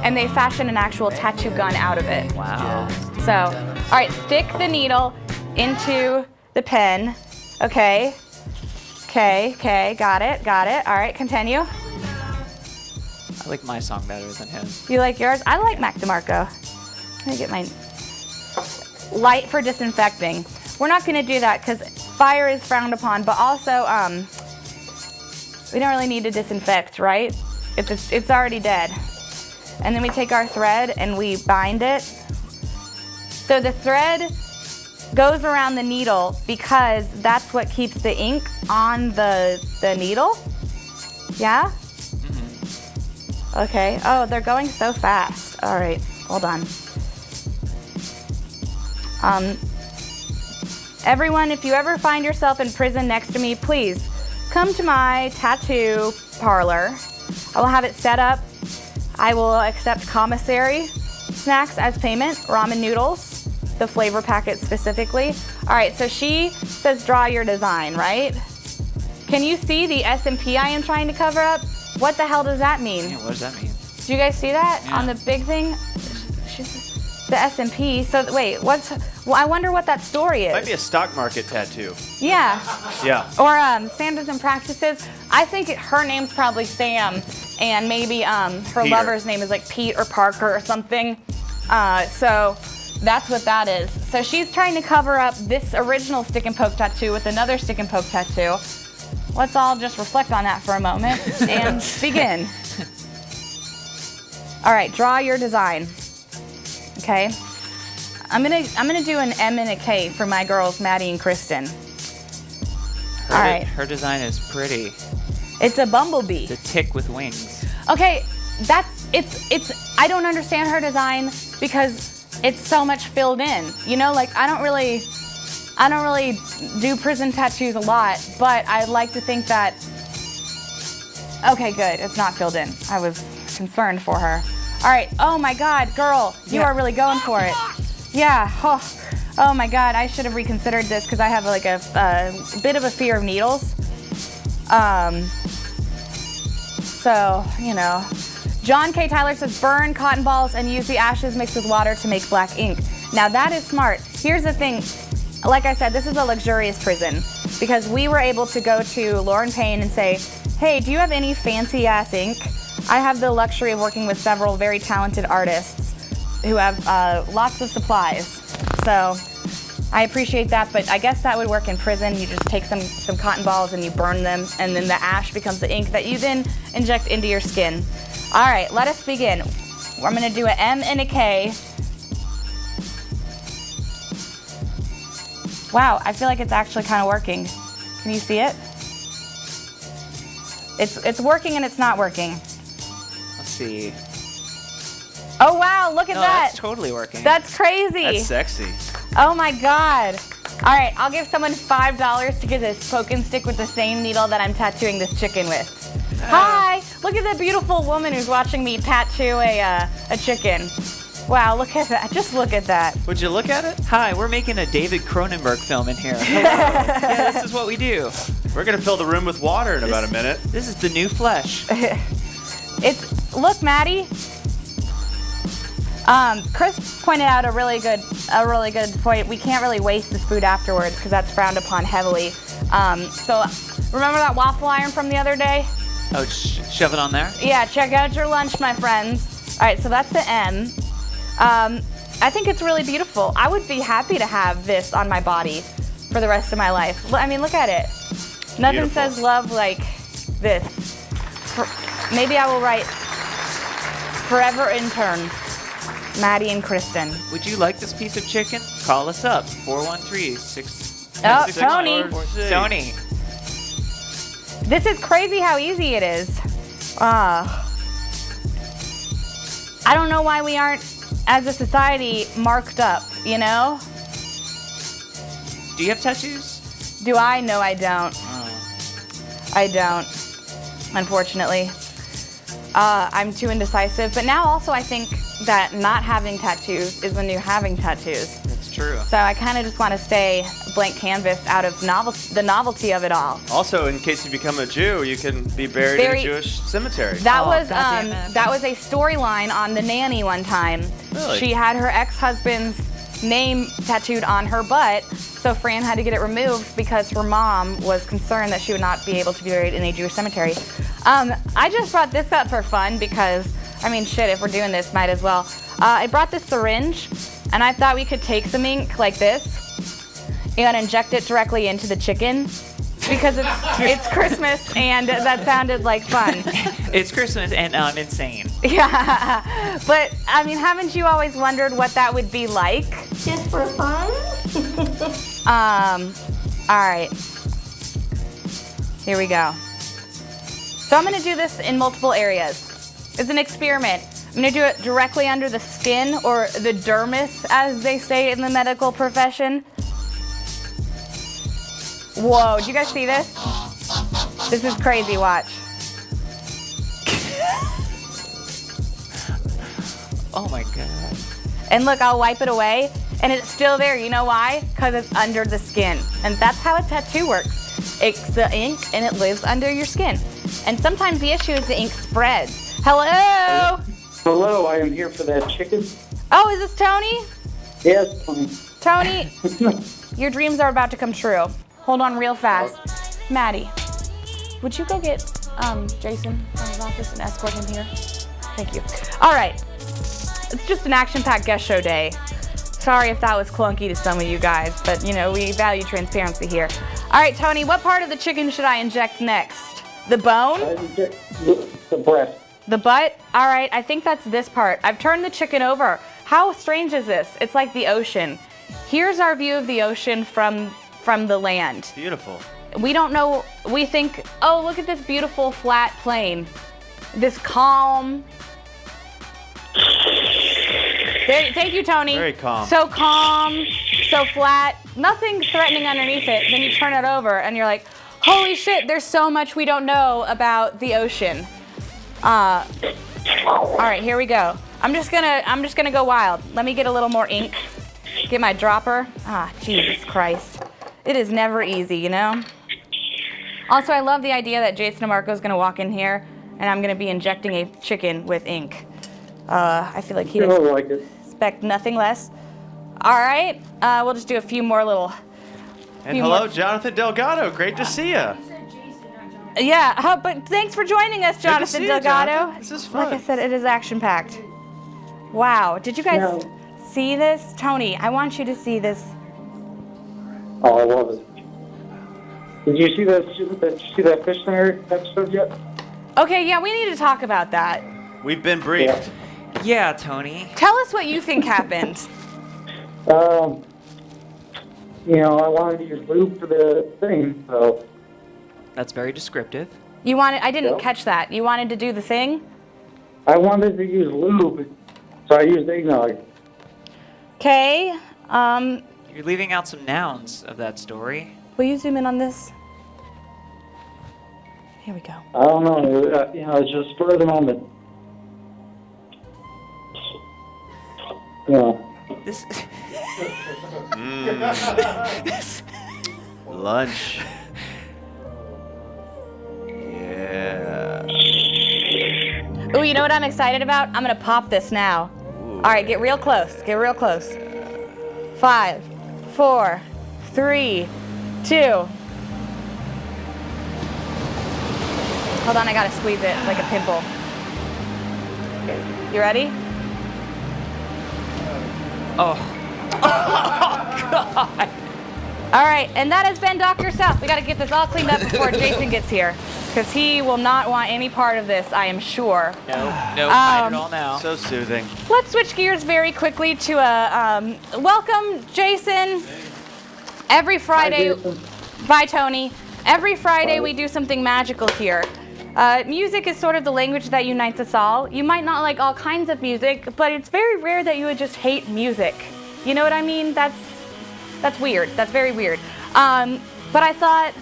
Speaker 1: and they fashion an actual tattoo gun out of it.
Speaker 5: Wow.
Speaker 1: So, all right, stick the needle into the pen. Okay, got it. All right, continue.
Speaker 5: I like my song better than his.
Speaker 1: You like yours? I like Mac DeMarco. Let me get my light for disinfecting. We're not gonna do that because fire is frowned upon, but also we don't really need to disinfect, right? It's already dead. And then we take our thread and we bind it. So the thread goes around the needle because that's what keeps the ink on the needle. Yeah? Okay. Oh, they're going so fast. All right, hold on. Everyone, if you ever find yourself in prison next to me, please come to my tattoo parlor. I will have it set up. I will accept commissary snacks as payment, ramen noodles, the flavor packet specifically. All right, so she says draw your design, right? Can you see the S&P I am trying to cover up? What the hell does that mean?
Speaker 5: Yeah, what does that mean?
Speaker 1: Do you guys see that
Speaker 5: Yeah.
Speaker 1: on the big thing? The SMP. So wait, well, I wonder what that story is.
Speaker 8: Might be a stock market tattoo.
Speaker 1: Yeah.
Speaker 8: Yeah.
Speaker 1: Or standards and practices. I think her name's probably Sam, and maybe her
Speaker 8: Peter.
Speaker 1: lover's name is like Pete or Parker or something. So that's what that is. So she's trying to cover up this original stick and poke tattoo with another stick and poke tattoo. Let's all just reflect on that for a moment and begin. All right, draw your design. Okay. I'm gonna do an M and a K for my girls, Maddie and Kristen. All right.
Speaker 5: Her design is pretty.
Speaker 1: It's a bumblebee.
Speaker 5: It's a tick with wings.
Speaker 1: Okay, it's. I don't understand her design because it's so much filled in. You know, like I don't really do prison tattoos a lot, but I like to think that. Okay, good. It's not filled in. I was concerned for her. All right. Oh my God, girl, you are really going for it. Yeah. Oh my God, I should have reconsidered this because I have like a bit of a fear of needles. So, you know. John K. Tyler says, burn cotton balls and use the ashes mixed with water to make black ink. Now that is smart. Here's the thing. Like I said, this is a luxurious prison because we were able to go to Lauren Payne and say, hey, do you have any fancy ass ink? I have the luxury of working with several very talented artists who have lots of supplies. So I appreciate that, but I guess that would work in prison. You just take some cotton balls and you burn them, and then the ash becomes the ink that you then inject into your skin. All right, let us begin. I'm gonna do an M and a K. Wow, I feel like it's actually kind of working. Can you see it? It's working and it's not working.
Speaker 5: Let's see.
Speaker 1: Oh wow, look at that.
Speaker 5: That's totally working.
Speaker 1: That's crazy.
Speaker 8: That's sexy.
Speaker 1: Oh my God. All right, I'll give someone $5 to get this poke and stick with the same needle that I'm tattooing this chicken with. Hi, look at that beautiful woman who's watching me tattoo a chicken. Wow, look at that. Just look at that.
Speaker 8: Would you look at it?
Speaker 5: Hi, we're making a David Cronenberg film in here. Hello. Yeah, this is what we do.
Speaker 8: We're gonna fill the room with water in about a minute.
Speaker 5: This is the new flesh.
Speaker 1: Look, Maddie. Chris pointed out a really good point. We can't really waste this food afterwards because that's frowned upon heavily. So remember that waffle iron from the other day?
Speaker 5: Oh, shove it on there?
Speaker 1: Yeah, check out your lunch, my friends. All right, so that's the M. I think it's really beautiful. I would be happy to have this on my body for the rest of my life. I mean, look at it. Nothing
Speaker 8: Beautiful.
Speaker 1: says love like this. Maybe I will write forever intern, Maddie and Kristen.
Speaker 5: Would you like this piece of chicken? Call us up, 413-6...
Speaker 1: Oh, Tony.
Speaker 5: Tony.
Speaker 1: This is crazy how easy it is. I don't know why we aren't, as a society, marked up, you know?
Speaker 5: Do you have tattoos?
Speaker 1: Do I? No, I don't.
Speaker 5: Oh.
Speaker 1: I don't, unfortunately. I'm too indecisive. But now also I think that not having tattoos is the new having tattoos.
Speaker 5: That's true.
Speaker 1: So I kind of just want to stay blank canvas out of the novelty of it all.
Speaker 8: Also, in case you become a Jew, you can be buried in a Jewish cemetery.
Speaker 1: That
Speaker 5: Oh,
Speaker 1: was
Speaker 5: goddamn it.
Speaker 1: that was a storyline on The Nanny one time.
Speaker 8: Really?
Speaker 1: She had her ex-husband's name tattooed on her butt, so Fran had to get it removed because her mom was concerned that she would not be able to be buried in a Jewish cemetery. I just brought this up for fun because, I mean, shit, if we're doing this, might as well. I brought this syringe, and I thought we could take some ink like this and inject it directly into the chicken because it's Christmas, and that sounded like fun.
Speaker 5: It's Christmas, and I'm insane.
Speaker 1: Yeah, but I mean, haven't you always wondered what that would be like?
Speaker 3: Just for fun?
Speaker 1: All right. Here we go. So I'm gonna do this in multiple areas. It's an experiment. I'm gonna do it directly under the skin, or the dermis, as they say in the medical profession. Whoa, did you guys see this? This is crazy, watch.
Speaker 5: Oh my God.
Speaker 1: And look, I'll wipe it away, and it's still there. You know why? Because it's under the skin. And that's how a tattoo works. It's the ink, and it lives under your skin. And sometimes the issue is the ink spreads. Hello?
Speaker 6: Hello, I am here for that chicken.
Speaker 1: Oh, is this Tony?
Speaker 11: Yes.
Speaker 1: Tony, your dreams are about to come true. Hold on real fast. Maddie, would you go get Jason from his office and escort him here? Thank you. All right. It's just an action-packed guest show day. Sorry if that was clunky to some of you guys, but you know, we value transparency here. All right, Tony, what part of the chicken should I inject next? The bone?
Speaker 11: The breast.
Speaker 1: The butt? All right, I think that's this part. I've turned the chicken over. How strange is this? It's like the ocean. Here's our view of the ocean from the land.
Speaker 8: Beautiful.
Speaker 1: We don't know, we think, oh, look at this beautiful flat plain. This calm. Thank you, Tony.
Speaker 8: Very calm.
Speaker 1: So calm, so flat, nothing threatening underneath it. Then you turn it over and you're like, holy shit, there's so much we don't know about the ocean. All right, here we go. I'm just gonna go wild. Let me get a little more ink. Get my dropper. Ah, Jesus Christ. It is never easy, you know? Also, I love the idea that Jason DeMarco is gonna walk in here and I'm gonna be injecting a chicken with ink. I feel like he'd expect nothing less. All right, we'll just do a few more little.
Speaker 8: And hello, Jonathan Delgado. Great to see you.
Speaker 1: Yeah, but thanks for joining us, Jonathan Delgado.
Speaker 8: Jonathan. This is fun.
Speaker 1: Like I said, it is action-packed. Wow, did you guys see this? Tony, I want you to see this.
Speaker 11: Oh, I love it. Did you see that Fish Center episode yet?
Speaker 1: Okay, yeah, we need to talk about that.
Speaker 8: We've been briefed.
Speaker 5: Yeah, Tony.
Speaker 1: Tell us what you think happened.
Speaker 11: You know, I wanted to use lube for the thing, so.
Speaker 5: That's very descriptive.
Speaker 1: You wanted, I didn't catch that. You wanted to do the thing?
Speaker 11: I wanted to use lube, so I used eggnog.
Speaker 1: Okay,
Speaker 5: You're leaving out some nouns of that story.
Speaker 1: will you zoom in on this? Here we go.
Speaker 11: I don't know, you know, it's just spur of the moment. Yeah.
Speaker 5: This.
Speaker 8: Lunch. Yeah.
Speaker 1: Ooh, you know what I'm excited about? I'm gonna pop this now. All right, get real close. Get real close. 5, 4, 3, 2. Hold on, I gotta squeeze it like a pimple. You ready?
Speaker 5: Oh. God.
Speaker 1: All right, and that has been Dr. South. We gotta get this all cleaned up before Jason gets here, because he will not want any part of this, I am sure.
Speaker 5: No, hide it all now.
Speaker 8: So soothing.
Speaker 1: Let's switch gears very quickly to a welcome, Jason. Every Friday, bye, Tony. Every Friday we do something magical here. Music is sort of the language that unites us all. You might not like all kinds of music, but it's very rare that you would just hate music. You know what I mean? That's weird. That's very weird. But I thought,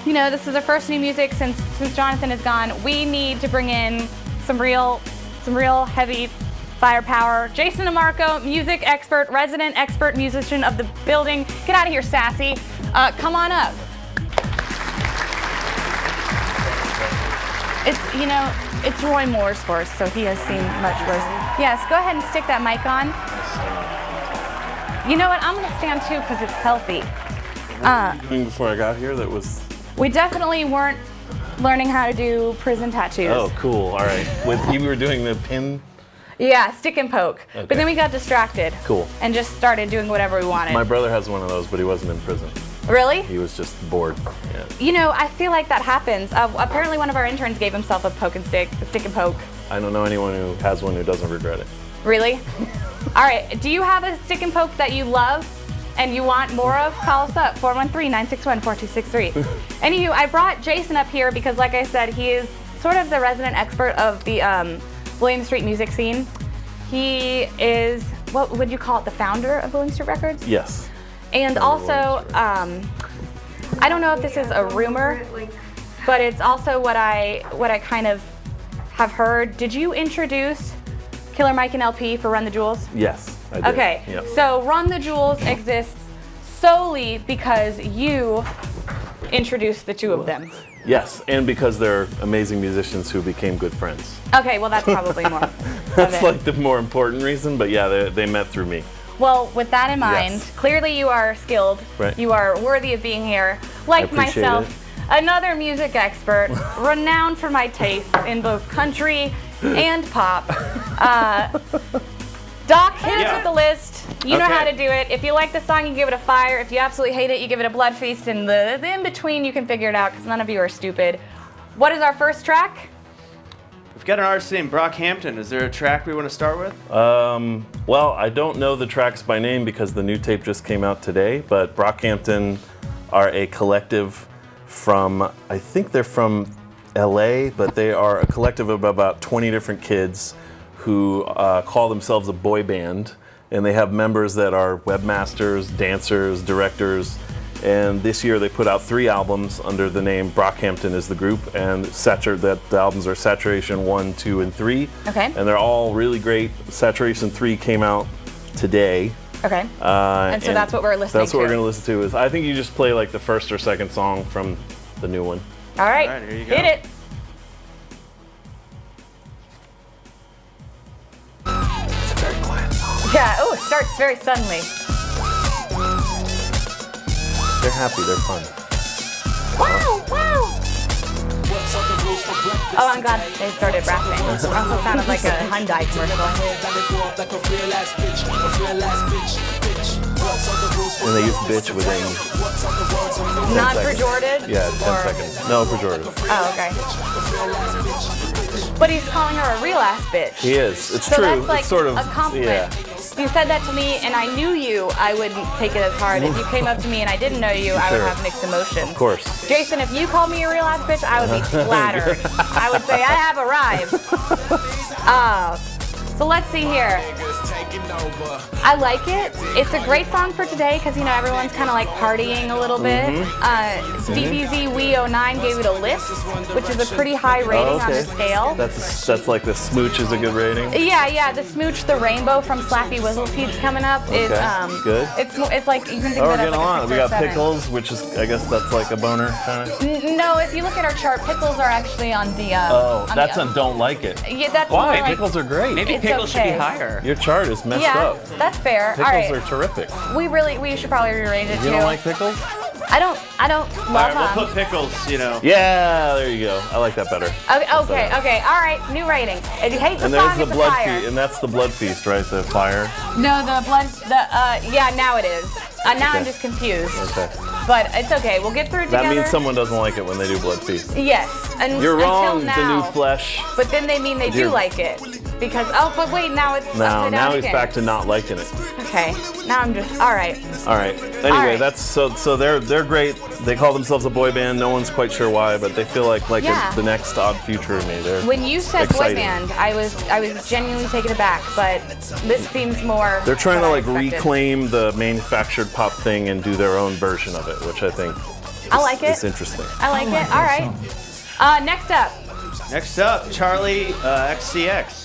Speaker 1: you know, this is our first new music since Jonathan is gone. We need to bring in some real heavy firepower. Jason DeMarco, music expert, resident expert musician of the building. Get out of here, sassy. Come on up. It's Roy Moore's horse, so he has seen much worse. Yes, go ahead and stick that mic on. You know what? I'm gonna stand too because it's healthy.
Speaker 12: What were you doing before I got here? That was.
Speaker 1: We definitely weren't learning how to do prison tattoos.
Speaker 12: Oh, cool. All right. You were doing the pin.
Speaker 1: Yeah, stick and poke.
Speaker 12: Okay.
Speaker 1: But then we got distracted.
Speaker 12: Cool.
Speaker 1: And just started doing whatever we wanted.
Speaker 12: My brother has one of those, but he wasn't in prison.
Speaker 1: Really?
Speaker 12: He was just bored. Yeah.
Speaker 1: You know, I feel like that happens. Apparently one of our interns gave himself a stick and poke.
Speaker 12: I don't know anyone who has one who doesn't regret it.
Speaker 1: Really? All right, do you have a stick and poke that you love and you want more of? Call us up, 413-961-4263. Anywho, I brought Jason up here because, like I said, he is sort of the resident expert of the William Street music scene. He is, what would you call it, the founder of William Street Records?
Speaker 12: Yes.
Speaker 1: And also, I don't know if this is a rumor, but it's also what I kind of have heard. Did you introduce Killer Mike and LP for Run the Jewels?
Speaker 12: Yes, I did.
Speaker 1: Okay,
Speaker 12: Yep.
Speaker 1: so Run the Jewels exists solely because you introduced the two of them.
Speaker 12: Yes, and because they're amazing musicians who became good friends.
Speaker 1: Okay, well that's probably more.
Speaker 12: That's like the more important reason, but yeah, they met through me.
Speaker 1: Well, with that in mind,
Speaker 12: Yes.
Speaker 1: clearly you are skilled.
Speaker 12: Right.
Speaker 1: You are worthy of being here. Like
Speaker 12: appreciate
Speaker 1: myself, another music expert, renowned for my taste in both country and pop. Doc, hit us with the list. You know how to do it. If you like the song, you give it a fire. If you absolutely hate it, you give it a blood feast. And the in-between, you can figure it out because none of you are stupid. What is our first track?
Speaker 8: We've got an artist named Brockhampton. Is there a track we want to start with?
Speaker 12: Well, I don't know the tracks by name because the new tape just came out today, but Brockhampton are a collective from, I think they're from LA, but they are a collective of about 20 different kids who call themselves a boy band, and they have members that are webmasters, dancers, directors, and this year they put out 3 albums under the name Brockhampton is the group, and the albums are Saturation 1, 2, and 3.
Speaker 1: Okay.
Speaker 12: And they're all really great. Saturation 3 came out today.
Speaker 1: Okay. And so that's what we're listening to.
Speaker 12: That's what we're going to listen to. I think you just play like the first or second song from the new one.
Speaker 1: All right.
Speaker 8: All right, here you go.
Speaker 1: Hit it.
Speaker 12: It's a very quiet song.
Speaker 1: Yeah. Oh, it starts very suddenly.
Speaker 12: They're happy. They're fun.
Speaker 1: Wow! Wow! Oh, I'm glad they started rapping. It also sounded like a Hyundai commercial.
Speaker 12: And they use bitch within 10
Speaker 1: Not
Speaker 12: seconds.
Speaker 1: pejorative?
Speaker 12: Yeah, 10
Speaker 1: Or-
Speaker 12: seconds. No, pejorative.
Speaker 1: Oh, okay. But he's calling her a real ass bitch.
Speaker 12: He is. It's
Speaker 1: So
Speaker 12: true.
Speaker 1: that's like
Speaker 12: it's sort of
Speaker 1: a compliment.
Speaker 12: Yeah.
Speaker 1: If you said that to me and I knew you, I wouldn't take it as hard. If you came up to me and I didn't know you, I would
Speaker 12: Sure.
Speaker 1: have mixed emotions.
Speaker 12: Of course.
Speaker 1: Jason, if you called me a real ass bitch, I would be flattered. I would say, I have arrived. So let's see here. I like it. It's a great song for today because, you know, everyone's kind of like partying a little bit. DBZ We09 gave it a lift, which is a pretty high rating on the scale.
Speaker 12: That's like the smooch is a good rating.
Speaker 1: Yeah, the Smooch the Rainbow from Slappy Whistleteeth coming up is
Speaker 12: good.
Speaker 1: It's like you can think
Speaker 12: Oh,
Speaker 1: of
Speaker 12: we're
Speaker 1: it as
Speaker 12: getting
Speaker 1: like
Speaker 12: along.
Speaker 1: a 6
Speaker 12: We
Speaker 1: or
Speaker 12: got
Speaker 1: 7.
Speaker 12: pickles, which is I guess that's like a boner kind of.
Speaker 1: No, if you look at our chart, pickles are actually on the.
Speaker 12: Oh,
Speaker 1: on
Speaker 12: that's
Speaker 1: the,
Speaker 12: a don't like it.
Speaker 1: Yeah, that's
Speaker 5: Why?
Speaker 1: more like,
Speaker 12: Pickles are great.
Speaker 5: Maybe
Speaker 1: It's
Speaker 5: pickles should be
Speaker 1: okay.
Speaker 5: higher.
Speaker 12: Your chart is messed
Speaker 1: Yeah,
Speaker 12: up.
Speaker 1: that's fair.
Speaker 12: Pickles
Speaker 1: All right,
Speaker 12: are terrific.
Speaker 1: we should probably rearrange it
Speaker 12: You
Speaker 1: too.
Speaker 12: don't like pickles?
Speaker 1: I don't
Speaker 8: All
Speaker 1: love
Speaker 8: right, we'll
Speaker 1: them.
Speaker 8: put pickles, you know.
Speaker 12: Yeah, there you go. I like that better.
Speaker 1: Okay. All right, new rating. If you hate the
Speaker 12: And there's
Speaker 1: song,
Speaker 12: the
Speaker 1: it's a
Speaker 12: blood
Speaker 1: fire.
Speaker 12: feast, and that's the blood feast, right? The fire.
Speaker 1: No, the blood. Yeah, now it is. Now I'm
Speaker 12: Okay.
Speaker 1: just confused.
Speaker 12: Okay.
Speaker 1: But it's okay. We'll get through it
Speaker 12: That
Speaker 1: together.
Speaker 12: means someone doesn't like it when they do blood feast.
Speaker 1: Yes. And
Speaker 12: You're
Speaker 1: until
Speaker 12: wrong.
Speaker 1: now,
Speaker 12: The new flesh.
Speaker 1: But then they mean they do
Speaker 12: You're-
Speaker 1: like it. Because, but wait, now it's
Speaker 12: Now
Speaker 1: upside down
Speaker 12: he's
Speaker 1: again.
Speaker 12: back to not liking it.
Speaker 1: Okay, now I'm just, all right.
Speaker 12: All right. Anyway,
Speaker 1: right.
Speaker 12: that's so they're great. They call themselves a boy band. No one's quite sure why, but they feel like
Speaker 1: Yeah.
Speaker 12: the next Odd Future of me. They're
Speaker 1: When you said
Speaker 12: exciting.
Speaker 1: boy band, I was genuinely taken aback, but this seems more.
Speaker 12: They're trying to
Speaker 1: what I
Speaker 12: like
Speaker 1: expected.
Speaker 12: reclaim the manufactured pop thing and do their own version of it, which I think
Speaker 1: I like it.
Speaker 12: is interesting.
Speaker 1: I like it. All right. Next up.
Speaker 8: Next up, Charlie XCX.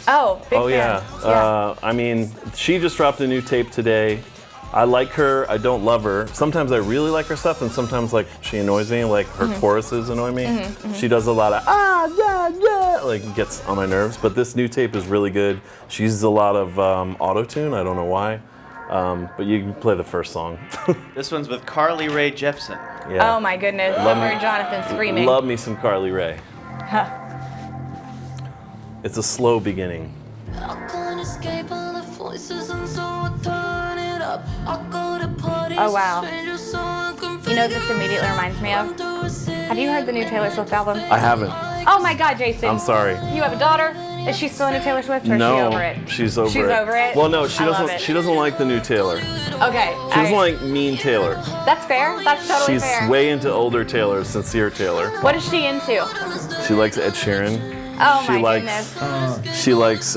Speaker 1: Oh, big
Speaker 12: Oh
Speaker 1: fan.
Speaker 12: yeah. I mean, she just dropped a new tape today. I like her. I don't love her. Sometimes I really like her stuff, and sometimes like she annoys me. Like her choruses annoy me. She does a lot of like gets on my nerves. But this new tape is really good. She uses a lot of auto tune. I don't know why. But you can play the first song.
Speaker 8: This one's with Carly Rae Jepsen.
Speaker 12: Yeah.
Speaker 1: Oh my goodness.
Speaker 12: Love
Speaker 1: Summer
Speaker 12: me-
Speaker 1: Jonathan screaming.
Speaker 12: Love me some Carly Rae. It's a slow beginning.
Speaker 1: Oh wow. You know what this immediately reminds me of? Have you heard the new Taylor Swift album?
Speaker 12: I haven't.
Speaker 1: Oh my God, Jason.
Speaker 12: I'm sorry.
Speaker 1: You have a daughter? Is she still into Taylor Swift or
Speaker 12: No,
Speaker 1: is she over it?
Speaker 12: she's over it.
Speaker 1: She's over it?
Speaker 12: Well, no, she
Speaker 1: I love
Speaker 12: doesn't.
Speaker 1: it.
Speaker 12: She doesn't like the new Taylor.
Speaker 1: Okay.
Speaker 12: She doesn't like mean Taylor.
Speaker 1: That's fair. That's totally
Speaker 12: She's
Speaker 1: fair.
Speaker 12: way into older Taylor, sincere Taylor.
Speaker 1: What is she into?
Speaker 12: She likes Ed Sheeran.
Speaker 1: Oh
Speaker 12: she
Speaker 1: my
Speaker 12: likes,
Speaker 1: goodness.
Speaker 12: She likes.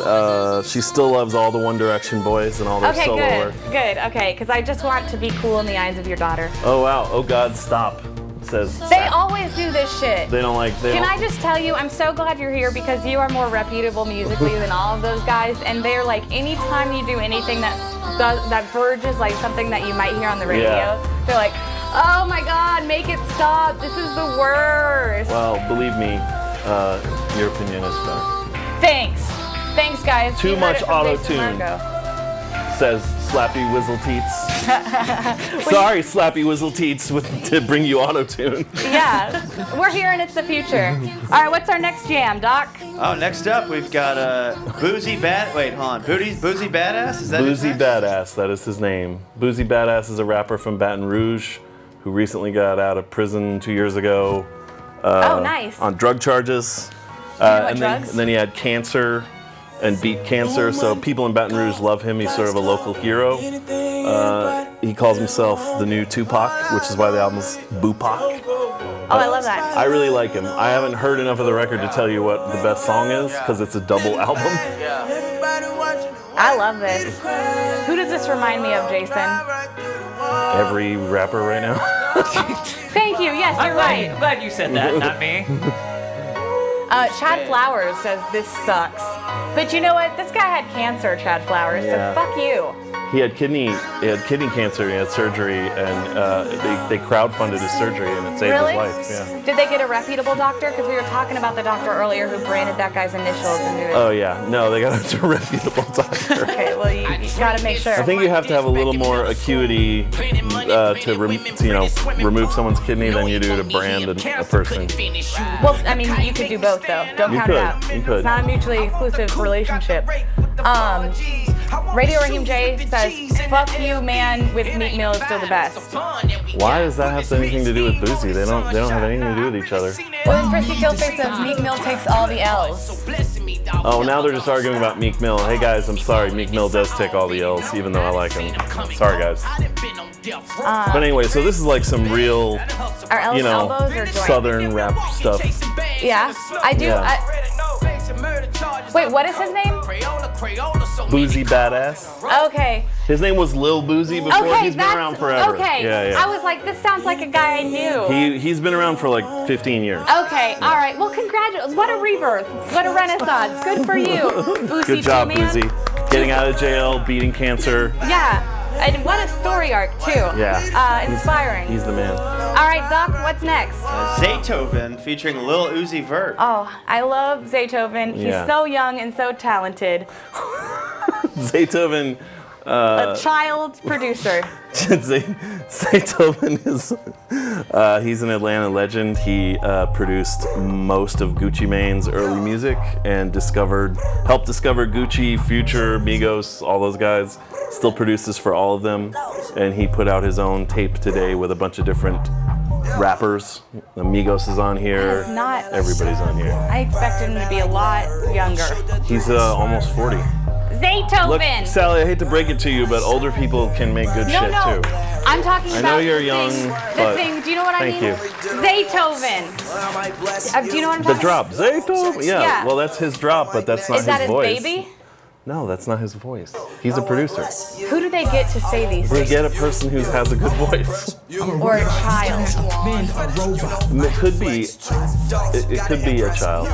Speaker 12: She still loves all the One Direction boys and all their
Speaker 1: Okay,
Speaker 12: solo
Speaker 1: good.
Speaker 12: work.
Speaker 1: Good. Okay, because I just want to be cool in the eyes of your daughter.
Speaker 12: Oh wow. Oh God, stop. Says.
Speaker 1: They always do this shit.
Speaker 12: They don't like. They
Speaker 1: Can
Speaker 12: don't,
Speaker 1: I just tell you, I'm so glad you're here because you are more reputable musically than all of those guys. And they're like, anytime you do anything that verges like something that you might hear on the radio,
Speaker 12: Yeah.
Speaker 1: they're like, oh my God, make it stop. This is the worst.
Speaker 12: Well, believe me, your opinion is better.
Speaker 1: Thanks. Thanks, guys.
Speaker 12: Too
Speaker 1: You heard
Speaker 12: much
Speaker 1: it from Jason
Speaker 12: auto-tune.
Speaker 1: Marco.
Speaker 12: Says Slappy Whizzle Teats. Sorry, Slappy Whizzle Teats, to bring you auto-tune.
Speaker 1: Yeah, we're here and it's the future. All right, what's our next jam, Doc?
Speaker 8: Oh, next up we've got Boozy Badass. Is that his
Speaker 12: Boozy
Speaker 8: name?
Speaker 12: Badass, that is his name. Boozy Badass is a rapper from Baton Rouge who recently got out of prison 2 years ago.
Speaker 1: Oh, nice.
Speaker 12: On drug charges.
Speaker 1: what drugs?
Speaker 12: And then he had cancer and beat cancer, so people in Baton Rouge love him. He's sort of a local hero. He calls himself the new Tupac, which is why the album's Boopac.
Speaker 1: Oh, I love that.
Speaker 12: I really like him. I haven't heard enough of the record to tell you what the best song is, because it's a double album.
Speaker 1: I love this. Who does this remind me of, Jason?
Speaker 12: Every rapper right now.
Speaker 1: Thank you. Yes, you're right.
Speaker 5: I'm glad you said that, not me.
Speaker 1: Chad Flowers says this sucks. But you know what? This guy had cancer, Chad Flowers,
Speaker 12: Yeah.
Speaker 1: so fuck you.
Speaker 12: He had kidney cancer. He had surgery, and they crowdfunded his surgery, and it saved
Speaker 1: Really?
Speaker 12: his life. Yeah.
Speaker 1: Did they get a reputable doctor? Because we were talking about the doctor earlier who branded that guy's initials into it.
Speaker 12: Oh yeah, no, they got a reputable doctor.
Speaker 1: Okay, well you gotta make sure.
Speaker 12: I think you have to have a little more acuity to remove someone's kidney than you do to brand a person.
Speaker 1: Well, I mean, you could do both though. Don't
Speaker 12: You
Speaker 1: count it
Speaker 12: could,
Speaker 1: out.
Speaker 12: you could.
Speaker 1: It's not a mutually exclusive relationship. Radio Raheem J says, "Fuck you, man. With Meek Mill is still the best."
Speaker 12: Why does that have anything to do with Boozy? They don't have anything to do with each other.
Speaker 1: Well, then Frisky Killface says Meek Mill takes all the L's.
Speaker 12: Oh, now they're just arguing about Meek Mill. Hey guys, I'm sorry. Meek Mill does take all the L's, even though I like him. Sorry guys. But anyway, so this is like some real,
Speaker 1: Are L's elbows or joints?
Speaker 12: Southern rap stuff.
Speaker 1: Yeah, I do.
Speaker 12: Yeah.
Speaker 1: Wait, what is his name?
Speaker 12: Boozy Badass.
Speaker 1: Okay.
Speaker 12: His name was Lil Boozy before.
Speaker 1: Okay,
Speaker 12: He's been around forever.
Speaker 1: Okay.
Speaker 12: Yeah.
Speaker 1: I was like, this sounds like a guy I knew.
Speaker 12: He's been around for like 15 years.
Speaker 1: Okay, all right. Well, congratulations. What a rebirth. What a renaissance. Good for you, Boozy.
Speaker 12: Good job,
Speaker 1: man.
Speaker 12: Boozy. Getting out of jail, beating cancer.
Speaker 1: Yeah. And what a story arc, too.
Speaker 12: Yeah.
Speaker 1: Inspiring.
Speaker 12: He's the man.
Speaker 1: All right, Doc, what's next?
Speaker 8: Zaytoven featuring Lil Uzi Vert.
Speaker 1: Oh, I love Zaytoven. He's
Speaker 12: Yeah.
Speaker 1: so young and so talented.
Speaker 12: Zaytoven.
Speaker 1: A child producer.
Speaker 12: Zaytoven is he's an Atlanta legend. He produced most of Gucci Mane's early music and helped discover Gucci, Future, Migos, all those guys. Still produces for all of them, and he put out his own tape today with a bunch of different rappers. Migos is on here.
Speaker 1: That is not-
Speaker 12: Everybody's on here.
Speaker 1: I expected him to be a lot younger.
Speaker 12: He's almost 40.
Speaker 1: Zaytoven.
Speaker 12: Look, Sally, I hate to break it to you, but older people can make good shit
Speaker 1: No.
Speaker 12: too.
Speaker 1: I'm talking
Speaker 12: I
Speaker 1: about
Speaker 12: know you're
Speaker 1: the
Speaker 12: young,
Speaker 1: thing,
Speaker 12: but
Speaker 1: the thing. Do you know what I
Speaker 12: thank
Speaker 1: mean?
Speaker 12: you.
Speaker 1: Zaytoven. Do you know what I'm
Speaker 12: The
Speaker 1: talking
Speaker 12: drop, Zaytoven. Yeah.
Speaker 1: Yeah.
Speaker 12: Well, that's his drop, but that's not
Speaker 1: Is that his
Speaker 12: voice.
Speaker 1: baby?
Speaker 12: No, that's not his voice. He's a producer.
Speaker 1: Who do they get to say these
Speaker 12: They
Speaker 1: things?
Speaker 12: get a person who has a good voice.
Speaker 1: Or a child?
Speaker 12: It could be. It could be a child.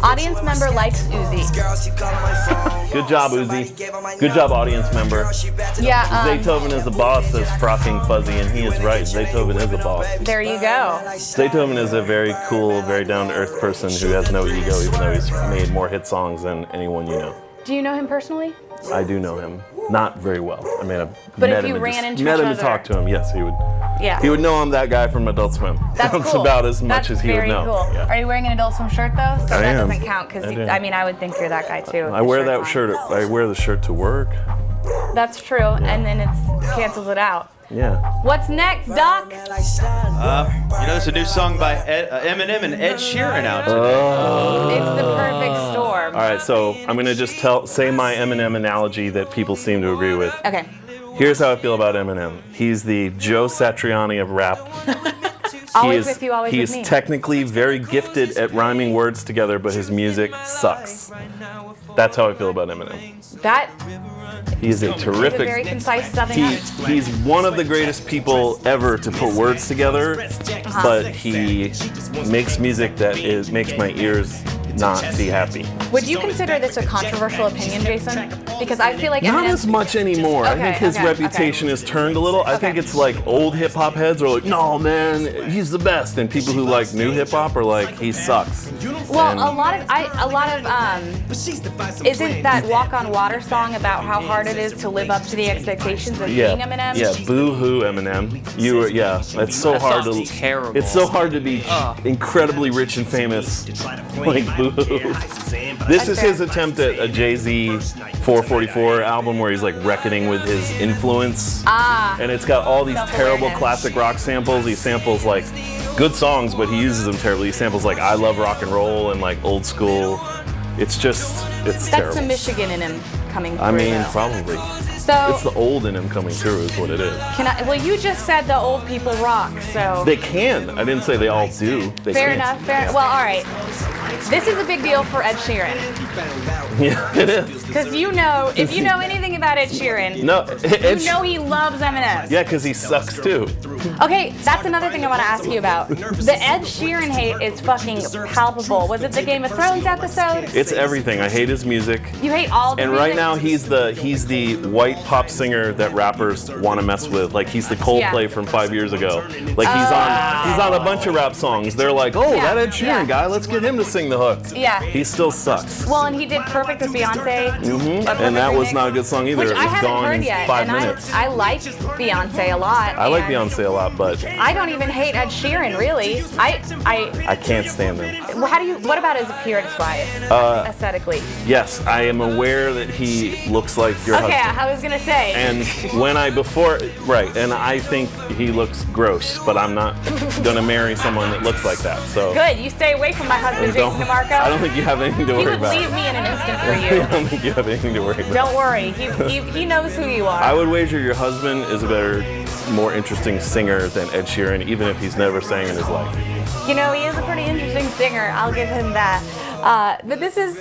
Speaker 1: Audience member likes Uzi.
Speaker 12: Good job, Uzi. Good job, audience member.
Speaker 1: Yeah.
Speaker 12: Zaytoven is the boss, says Frocking Fuzzy, and he is right. Zaytoven is a boss.
Speaker 1: There you go.
Speaker 12: Zaytoven is a very cool, very down-to-earth person who has no ego, even though he's made more hit songs than anyone you know.
Speaker 1: Do you know him personally?
Speaker 12: I do know him. Not very well. I mean, I've
Speaker 1: But
Speaker 12: met
Speaker 1: if
Speaker 12: him
Speaker 1: you
Speaker 12: and
Speaker 1: ran
Speaker 12: just
Speaker 1: into
Speaker 12: met
Speaker 1: each
Speaker 12: him and
Speaker 1: other-
Speaker 12: talked to him, yes, he would.
Speaker 1: Yeah.
Speaker 12: He would know I'm that guy from Adult Swim.
Speaker 1: That's cool.
Speaker 12: about as much
Speaker 1: That's
Speaker 12: as he would
Speaker 1: very
Speaker 12: know.
Speaker 1: cool.
Speaker 12: Yeah.
Speaker 1: Are you wearing an Adult Swim shirt though? So
Speaker 12: I
Speaker 1: that
Speaker 12: am.
Speaker 1: doesn't count because
Speaker 12: I do.
Speaker 1: I mean I would think you're that guy too.
Speaker 12: I wear that shirt. I wear the shirt to work.
Speaker 1: That's true, and then it cancels it out.
Speaker 12: Yeah.
Speaker 1: What's next, Doc?
Speaker 8: There's a new song by Eminem and Ed Sheeran out today.
Speaker 1: It's the perfect storm.
Speaker 12: All right, so I'm gonna just say my Eminem analogy that people seem to agree with.
Speaker 1: Okay.
Speaker 12: Here's how I feel about Eminem. He's the Joe Satriani of rap.
Speaker 1: Always with you, always with
Speaker 12: He
Speaker 1: me.
Speaker 12: is technically very gifted at rhyming words together, but his music sucks. That's how I feel about Eminem.
Speaker 1: That
Speaker 12: He is a
Speaker 1: is a
Speaker 12: terrific.
Speaker 1: very concise summing up.
Speaker 12: He's one of the greatest people ever to put words together, but he makes music that makes my ears not be happy.
Speaker 1: Would you consider this a controversial opinion, Jason? Because I feel like
Speaker 12: Not
Speaker 1: Eminem-
Speaker 12: as much anymore. I think his reputation has turned a little. I think it's like old hip hop heads are like, no man, he's the best, and people who like new hip hop are like, he sucks.
Speaker 1: Well,
Speaker 12: And-
Speaker 1: a lot of isn't that Walk on Water song about how hard it is to live up to the expectations of being Eminem?
Speaker 12: Yeah, boo-hoo Eminem. You were, it's so
Speaker 5: That
Speaker 12: hard
Speaker 5: song's
Speaker 12: to
Speaker 5: terrible.
Speaker 12: It's so hard to be incredibly rich and famous like boo-hoo. This is his attempt at a Jay-Z 444 album where he's like reckoning with his influence. And it's got all these terrible classic rock samples. He samples like good songs, but he uses them terribly. He samples like I Love Rock and Roll and like old school. It's
Speaker 1: That's
Speaker 12: terrible.
Speaker 1: some Michigan in him coming through.
Speaker 12: I mean,
Speaker 1: though.
Speaker 12: probably.
Speaker 1: So
Speaker 12: It's the old in him coming through is what it is.
Speaker 1: well, you just said the old people rock, so
Speaker 12: They can. I didn't say they all do. They
Speaker 1: fair
Speaker 12: can.
Speaker 1: enough. Well, all right. This is a big deal for Ed Sheeran.
Speaker 12: Yeah, it is.
Speaker 1: Because if you know anything about Ed Sheeran,
Speaker 12: No,
Speaker 1: you know he loves Eminem.
Speaker 12: Yeah, because he sucks too.
Speaker 1: Okay, that's another thing I want to ask you about. The Ed Sheeran hate is fucking palpable. Was it the Game of Thrones episode?
Speaker 12: It's everything. I hate his music.
Speaker 1: You hate all the
Speaker 12: And
Speaker 1: music?
Speaker 12: right now he's the white pop singer that rappers want to mess with. Like he's the Coldplay from 5 years ago. Like he's on a bunch of rap songs. They're like, oh, that Ed Sheeran guy, let's get him to sing the hook.
Speaker 1: Yeah.
Speaker 12: He still sucks.
Speaker 1: Well, and he did Perfect with Beyonce.
Speaker 12: And that was not a good song either.
Speaker 1: Which
Speaker 12: It
Speaker 1: I
Speaker 12: was
Speaker 1: haven't
Speaker 12: gone
Speaker 1: heard
Speaker 12: in
Speaker 1: yet,
Speaker 12: 5
Speaker 1: and
Speaker 12: minutes.
Speaker 1: I like Beyonce a lot.
Speaker 12: I like
Speaker 1: and
Speaker 12: Beyonce a lot, but
Speaker 1: I don't even hate Ed Sheeran, really.
Speaker 12: I can't stand him.
Speaker 1: What about his appearance-wise, aesthetically?
Speaker 12: Yes, I am aware that he looks like your
Speaker 1: Okay,
Speaker 12: husband.
Speaker 1: I was gonna say.
Speaker 12: And and I think he looks gross, but I'm not gonna marry someone that looks like that. So
Speaker 1: Good, you stay away from my husband, Jason DeMarco.
Speaker 12: I don't think you have anything to
Speaker 1: He
Speaker 12: worry
Speaker 1: would
Speaker 12: about.
Speaker 1: leave me in an instant for
Speaker 12: I
Speaker 1: you.
Speaker 12: don't think you have anything to worry about.
Speaker 1: Don't worry, he knows who you are.
Speaker 12: I would wager your husband is a better, more interesting singer than Ed Sheeran, even if he's never sang in his life.
Speaker 1: You know, he is a pretty interesting singer. I'll give him that. But this is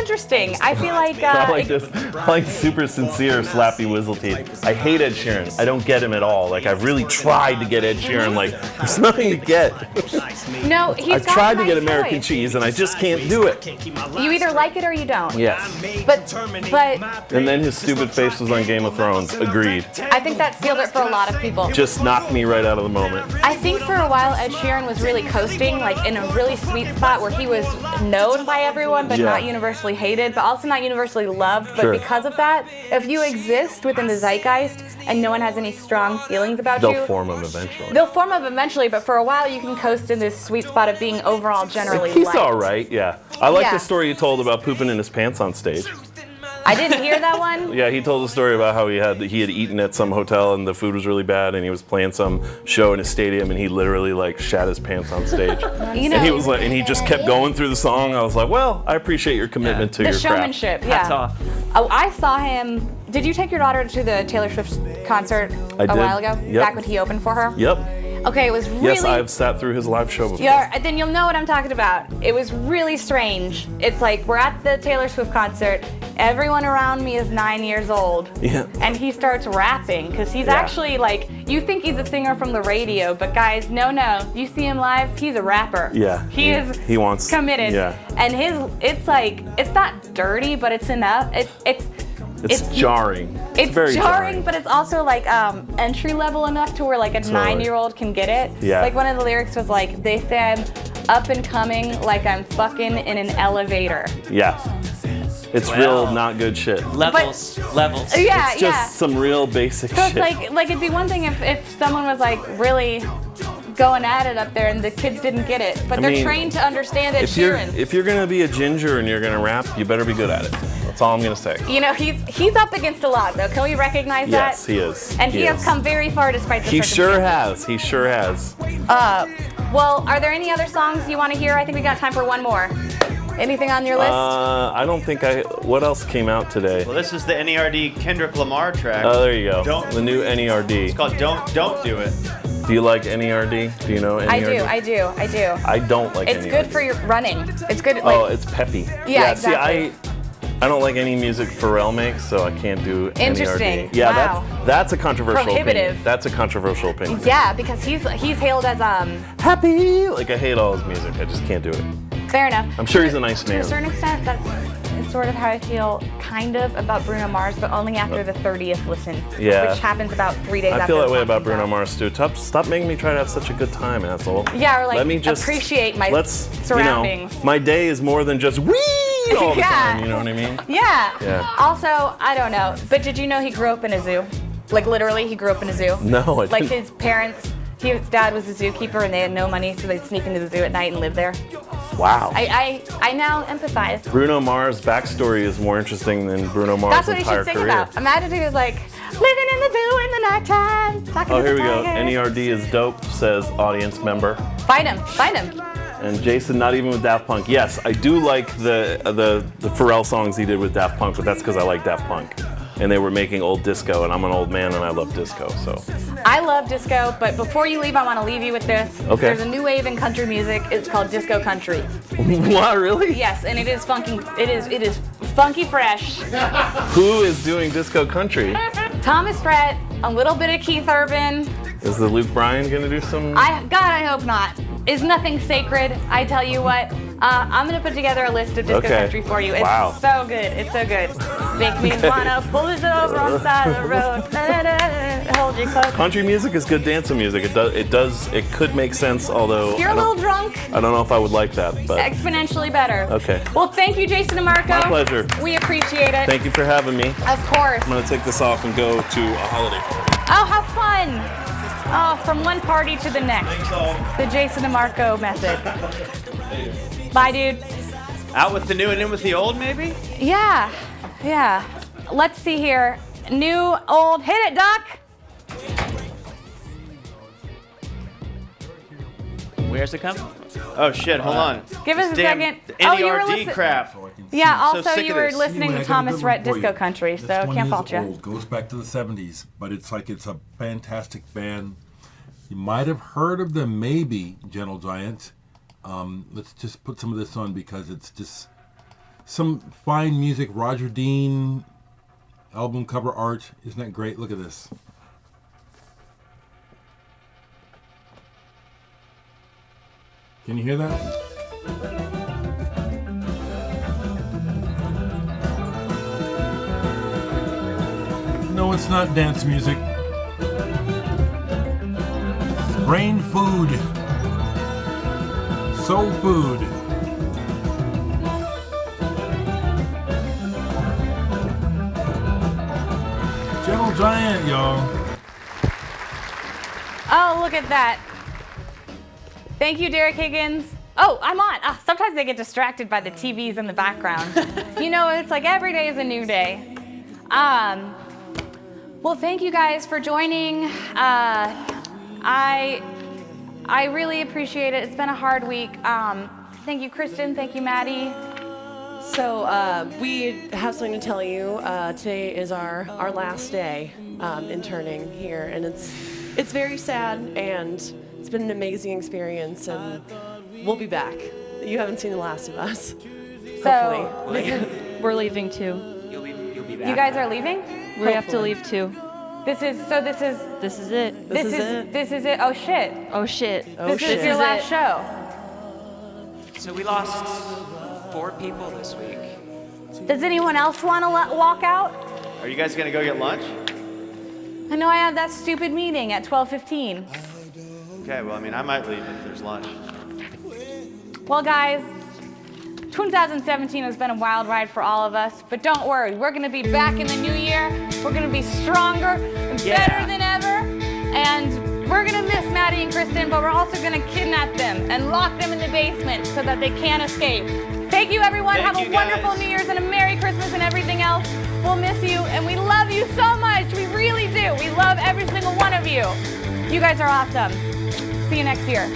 Speaker 1: interesting. I feel like
Speaker 12: I like this. I like super sincere Slappy Whistleteeth. I hate Ed Sheeran. I don't get him at all. Like I've really tried to get Ed Sheeran. Like there's nothing to get.
Speaker 1: no, he's
Speaker 12: I've
Speaker 1: got
Speaker 12: tried
Speaker 1: a
Speaker 12: to get
Speaker 1: nice
Speaker 12: American
Speaker 1: voice.
Speaker 12: cheese, and I just can't do it.
Speaker 1: You either like it or you don't.
Speaker 12: Yes.
Speaker 1: But
Speaker 12: And then his stupid face was on Game of Thrones. Agreed.
Speaker 1: I think that sealed it for a lot of people.
Speaker 12: Just knocked me right out of the moment.
Speaker 1: I think for a while Ed Sheeran was really coasting, like in a really sweet spot where he was known by everyone, but
Speaker 12: Yeah.
Speaker 1: not universally hated, but also not universally loved. But
Speaker 12: Sure.
Speaker 1: because of that, if you exist within the zeitgeist and no one has any strong feelings about you,
Speaker 12: They'll form him eventually.
Speaker 1: they'll form them eventually. But for a while, you can coast in this sweet spot of being overall generally
Speaker 12: He's
Speaker 1: liked.
Speaker 12: all right, yeah. I like
Speaker 1: Yeah.
Speaker 12: the story you told about pooping in his pants on stage.
Speaker 1: I didn't hear that one.
Speaker 12: Yeah, he told a story about how he had eaten at some hotel and the food was really bad, and he was playing some show in a stadium, and he literally like shat his pants on stage.
Speaker 1: You know,
Speaker 12: and he was like, and he just kept going through the song. I was like, well, I appreciate your commitment to
Speaker 1: the
Speaker 12: your craft.
Speaker 1: showmanship.
Speaker 5: Hats
Speaker 1: Yeah.
Speaker 5: off.
Speaker 1: Oh, I saw him. Did you take your daughter to the Taylor Swift concert
Speaker 12: I
Speaker 1: a
Speaker 12: did.
Speaker 1: while ago?
Speaker 12: Yep.
Speaker 1: Back when he opened for her?
Speaker 12: Yep.
Speaker 1: Okay, it was really.
Speaker 12: Yes, I've sat through his live show before.
Speaker 1: Yeah, then you'll know what I'm talking about. It was really strange. It's like we're at the Taylor Swift concert. Everyone around me is 9 years old.
Speaker 12: Yeah.
Speaker 1: And he starts rapping because he's
Speaker 12: Yeah.
Speaker 1: actually like, you think he's a singer from the radio, but guys, no. You see him live, he's a rapper.
Speaker 12: Yeah.
Speaker 1: He
Speaker 12: wants
Speaker 1: committed.
Speaker 12: Yeah.
Speaker 1: And it's like, it's not dirty, but it's enough.
Speaker 12: It's jarring.
Speaker 1: It's
Speaker 12: very
Speaker 1: jarring, but it's also like entry level enough to where like a
Speaker 12: Totally.
Speaker 1: 9-year-old can get it.
Speaker 12: Yeah.
Speaker 1: Like one of the lyrics was like, they say I'm up and coming like I'm fucking in an elevator.
Speaker 12: Yeah. It's real not good shit.
Speaker 5: Levels.
Speaker 1: Yeah,
Speaker 12: It's just some real basic
Speaker 1: So it's
Speaker 12: shit.
Speaker 1: like it'd be one thing if someone was like really going at it up there and the kids didn't get it, but
Speaker 12: I
Speaker 1: they're
Speaker 12: mean,
Speaker 1: trained to understand Ed Sheeran.
Speaker 12: if you're gonna be a ginger and you're gonna rap, you better be good at it. That's all I'm gonna say.
Speaker 1: You know, he's up against a lot though. Can we recognize
Speaker 12: Yes,
Speaker 1: that?
Speaker 12: he is.
Speaker 1: And he has
Speaker 12: is.
Speaker 1: come very far despite the
Speaker 12: He sure
Speaker 1: circumstances.
Speaker 12: has. He sure has.
Speaker 1: Well, are there any other songs you want to hear? I think we got time for one more. Anything on your list?
Speaker 12: I don't think what else came out today?
Speaker 8: Well, this is the NERD Kendrick Lamar track.
Speaker 12: Oh, there you go.
Speaker 8: Don't-
Speaker 12: The new
Speaker 8: It's
Speaker 12: NERD.
Speaker 8: called Don't Do It.
Speaker 12: Do you like NERD? Do you know NERD?
Speaker 1: I do.
Speaker 12: I don't like
Speaker 1: It's
Speaker 12: NERD.
Speaker 1: good for your running. It's good. Like,
Speaker 12: Oh, it's peppy.
Speaker 1: Yeah,
Speaker 12: See,
Speaker 1: exactly.
Speaker 12: I don't like any music Pharrell makes, so I can't do
Speaker 1: Interesting.
Speaker 12: NERD. Yeah,
Speaker 1: Wow.
Speaker 12: that's a controversial
Speaker 1: Prohibitive.
Speaker 12: opinion. That's a controversial opinion.
Speaker 1: yeah, because he's hailed as
Speaker 12: Happy. Like I hate all his music. I just can't do it.
Speaker 1: Fair enough.
Speaker 12: I'm sure he's a nice
Speaker 1: To a
Speaker 12: man.
Speaker 1: certain extent, that's sort of how I feel kind of about Bruno Mars, but only after the 30th listen,
Speaker 12: Yeah.
Speaker 1: which happens about 3 days after
Speaker 12: I feel that
Speaker 1: the
Speaker 12: way
Speaker 1: song
Speaker 12: about
Speaker 1: comes
Speaker 12: Bruno
Speaker 1: out.
Speaker 12: Mars too. Stop making me try to have such a good time, asshole.
Speaker 1: Yeah, or like
Speaker 12: Let me just
Speaker 1: appreciate my surroundings.
Speaker 12: You know, my day is more than just wee all the
Speaker 1: Yeah.
Speaker 12: time. You know what I mean?
Speaker 1: Yeah.
Speaker 12: Yeah.
Speaker 1: Also, I don't know, but did you know he grew up in a zoo? Like literally, he grew up in a zoo.
Speaker 12: No, I
Speaker 1: Like
Speaker 12: didn't.
Speaker 1: his parents, his dad was a zookeeper, and they had no money, so they'd sneak into the zoo at night and live there.
Speaker 12: Wow.
Speaker 1: I now empathize.
Speaker 12: Bruno Mars' backstory is more interesting than Bruno Mars'
Speaker 1: That's what he
Speaker 12: entire
Speaker 1: should sing
Speaker 12: career.
Speaker 1: about. Imagine he was like living in the zoo in the nighttime, talking
Speaker 12: Oh,
Speaker 1: to
Speaker 12: here
Speaker 1: the
Speaker 12: we go.
Speaker 1: tigers.
Speaker 12: NERD is dope, says audience member.
Speaker 1: Find him, find him.
Speaker 12: And Jason, not even with Daft Punk. Yes, I do like the Pharrell songs he did with Daft Punk, but that's because I like Daft Punk. And they were making old disco, and I'm an old man and I love disco, so.
Speaker 1: I love disco, but before you leave, I want to leave you with this.
Speaker 12: Okay.
Speaker 1: There's a new wave in country music. It's called disco country.
Speaker 12: What, really?
Speaker 1: Yes, and it is funky. It is funky fresh.
Speaker 12: Who is doing disco country?
Speaker 1: Thomas Rhett, a little bit of Keith Urban.
Speaker 12: Is the Luke Bryan gonna do some?
Speaker 1: God, I hope not. Is nothing sacred? I tell you what. I'm gonna put together a list of disco
Speaker 12: Okay.
Speaker 1: country for you. It's
Speaker 12: Wow.
Speaker 1: so good. It's so good. Make me wanna pull this over on the side of the road. Hold you close.
Speaker 12: Country music is good dancing music. It could make sense, although
Speaker 1: You're a
Speaker 12: I
Speaker 1: little
Speaker 12: don't,
Speaker 1: drunk.
Speaker 12: I don't know if I would like that, but
Speaker 1: Exponentially better.
Speaker 12: okay.
Speaker 1: Well, thank you, Jason and Marco.
Speaker 12: My pleasure.
Speaker 1: We appreciate it.
Speaker 12: Thank you for having me.
Speaker 1: Of course.
Speaker 12: I'm gonna take this off and go to a holiday party.
Speaker 1: Oh, how fun! Oh, from one party to the next. The Jason and Marco method. Bye, dude.
Speaker 8: Out with the new and in with the old, maybe?
Speaker 1: Yeah, yeah. Let's see here. New, old, hit it, Doc.
Speaker 5: Where's it come?
Speaker 8: Oh shit, hold on.
Speaker 1: Give us
Speaker 8: This
Speaker 1: a
Speaker 8: damn
Speaker 1: second.
Speaker 8: NERD
Speaker 1: you were listening.
Speaker 8: crap.
Speaker 1: Yeah,
Speaker 8: So
Speaker 1: also
Speaker 8: sick
Speaker 1: you
Speaker 8: of
Speaker 1: were
Speaker 8: this.
Speaker 1: listening
Speaker 13: Anyway,
Speaker 1: to
Speaker 13: I got a
Speaker 1: Thomas
Speaker 13: good
Speaker 1: Rhett
Speaker 13: one for
Speaker 1: Disco
Speaker 13: you.
Speaker 1: Country,
Speaker 13: This
Speaker 1: so
Speaker 13: one
Speaker 1: can't
Speaker 13: is
Speaker 1: fault you.
Speaker 13: old. Goes back to the 70s, but it's a fantastic band. You might have heard of them, maybe, Gentle Giant. Let's just put some of this on because it's just some fine music. Roger Dean, album cover art. Isn't that great? Look at this. Can you hear that? No, it's not dance music. Brain food. Soul food. Gentle Giant, y'all.
Speaker 1: Oh, look at that. Thank you, Derek Higgins. Oh, I'm on. Sometimes I get distracted by the TVs in the background. You know, it's like every day is a new day. Well, thank you guys for joining. I really appreciate it. It's been a hard week. Thank you, Kristen. Thank you, Maddie.
Speaker 14: So we have something to tell you. Today is our last day interning here, and it's very sad, and it's been an amazing experience, and we'll be back. You haven't seen the last of us.
Speaker 1: So
Speaker 14: Hopefully.
Speaker 15: We're leaving too.
Speaker 5: You'll be back.
Speaker 1: you guys are leaving?
Speaker 15: We have to leave too.
Speaker 1: This is it.
Speaker 15: This is it.
Speaker 1: Oh shit.
Speaker 15: Oh shit.
Speaker 1: This is your last show.
Speaker 5: So we lost 4 people this week.
Speaker 1: Does anyone else want to walk out?
Speaker 8: Are you guys gonna go get lunch?
Speaker 1: I know I have that stupid meeting at 12:15.
Speaker 8: Okay, well, I mean, I might leave if there's lunch.
Speaker 1: Well, guys, 2017 has been a wild ride for all of us, but don't worry, we're gonna be back in the new year. We're gonna be stronger and better than ever, and we're gonna miss Maddie and Kristen, but we're also gonna kidnap them and lock them in the basement so that they can't escape. Thank you, everyone.
Speaker 8: Thank
Speaker 1: Have
Speaker 8: you,
Speaker 1: a wonderful
Speaker 8: guys.
Speaker 1: New Year's and a Merry Christmas and everything else. We'll miss you, and we love you so much. We really do. We love every single one of you. You guys are awesome. See you next year.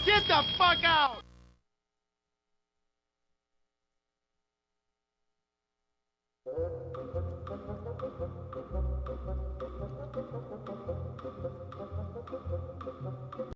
Speaker 16: Get the fuck out!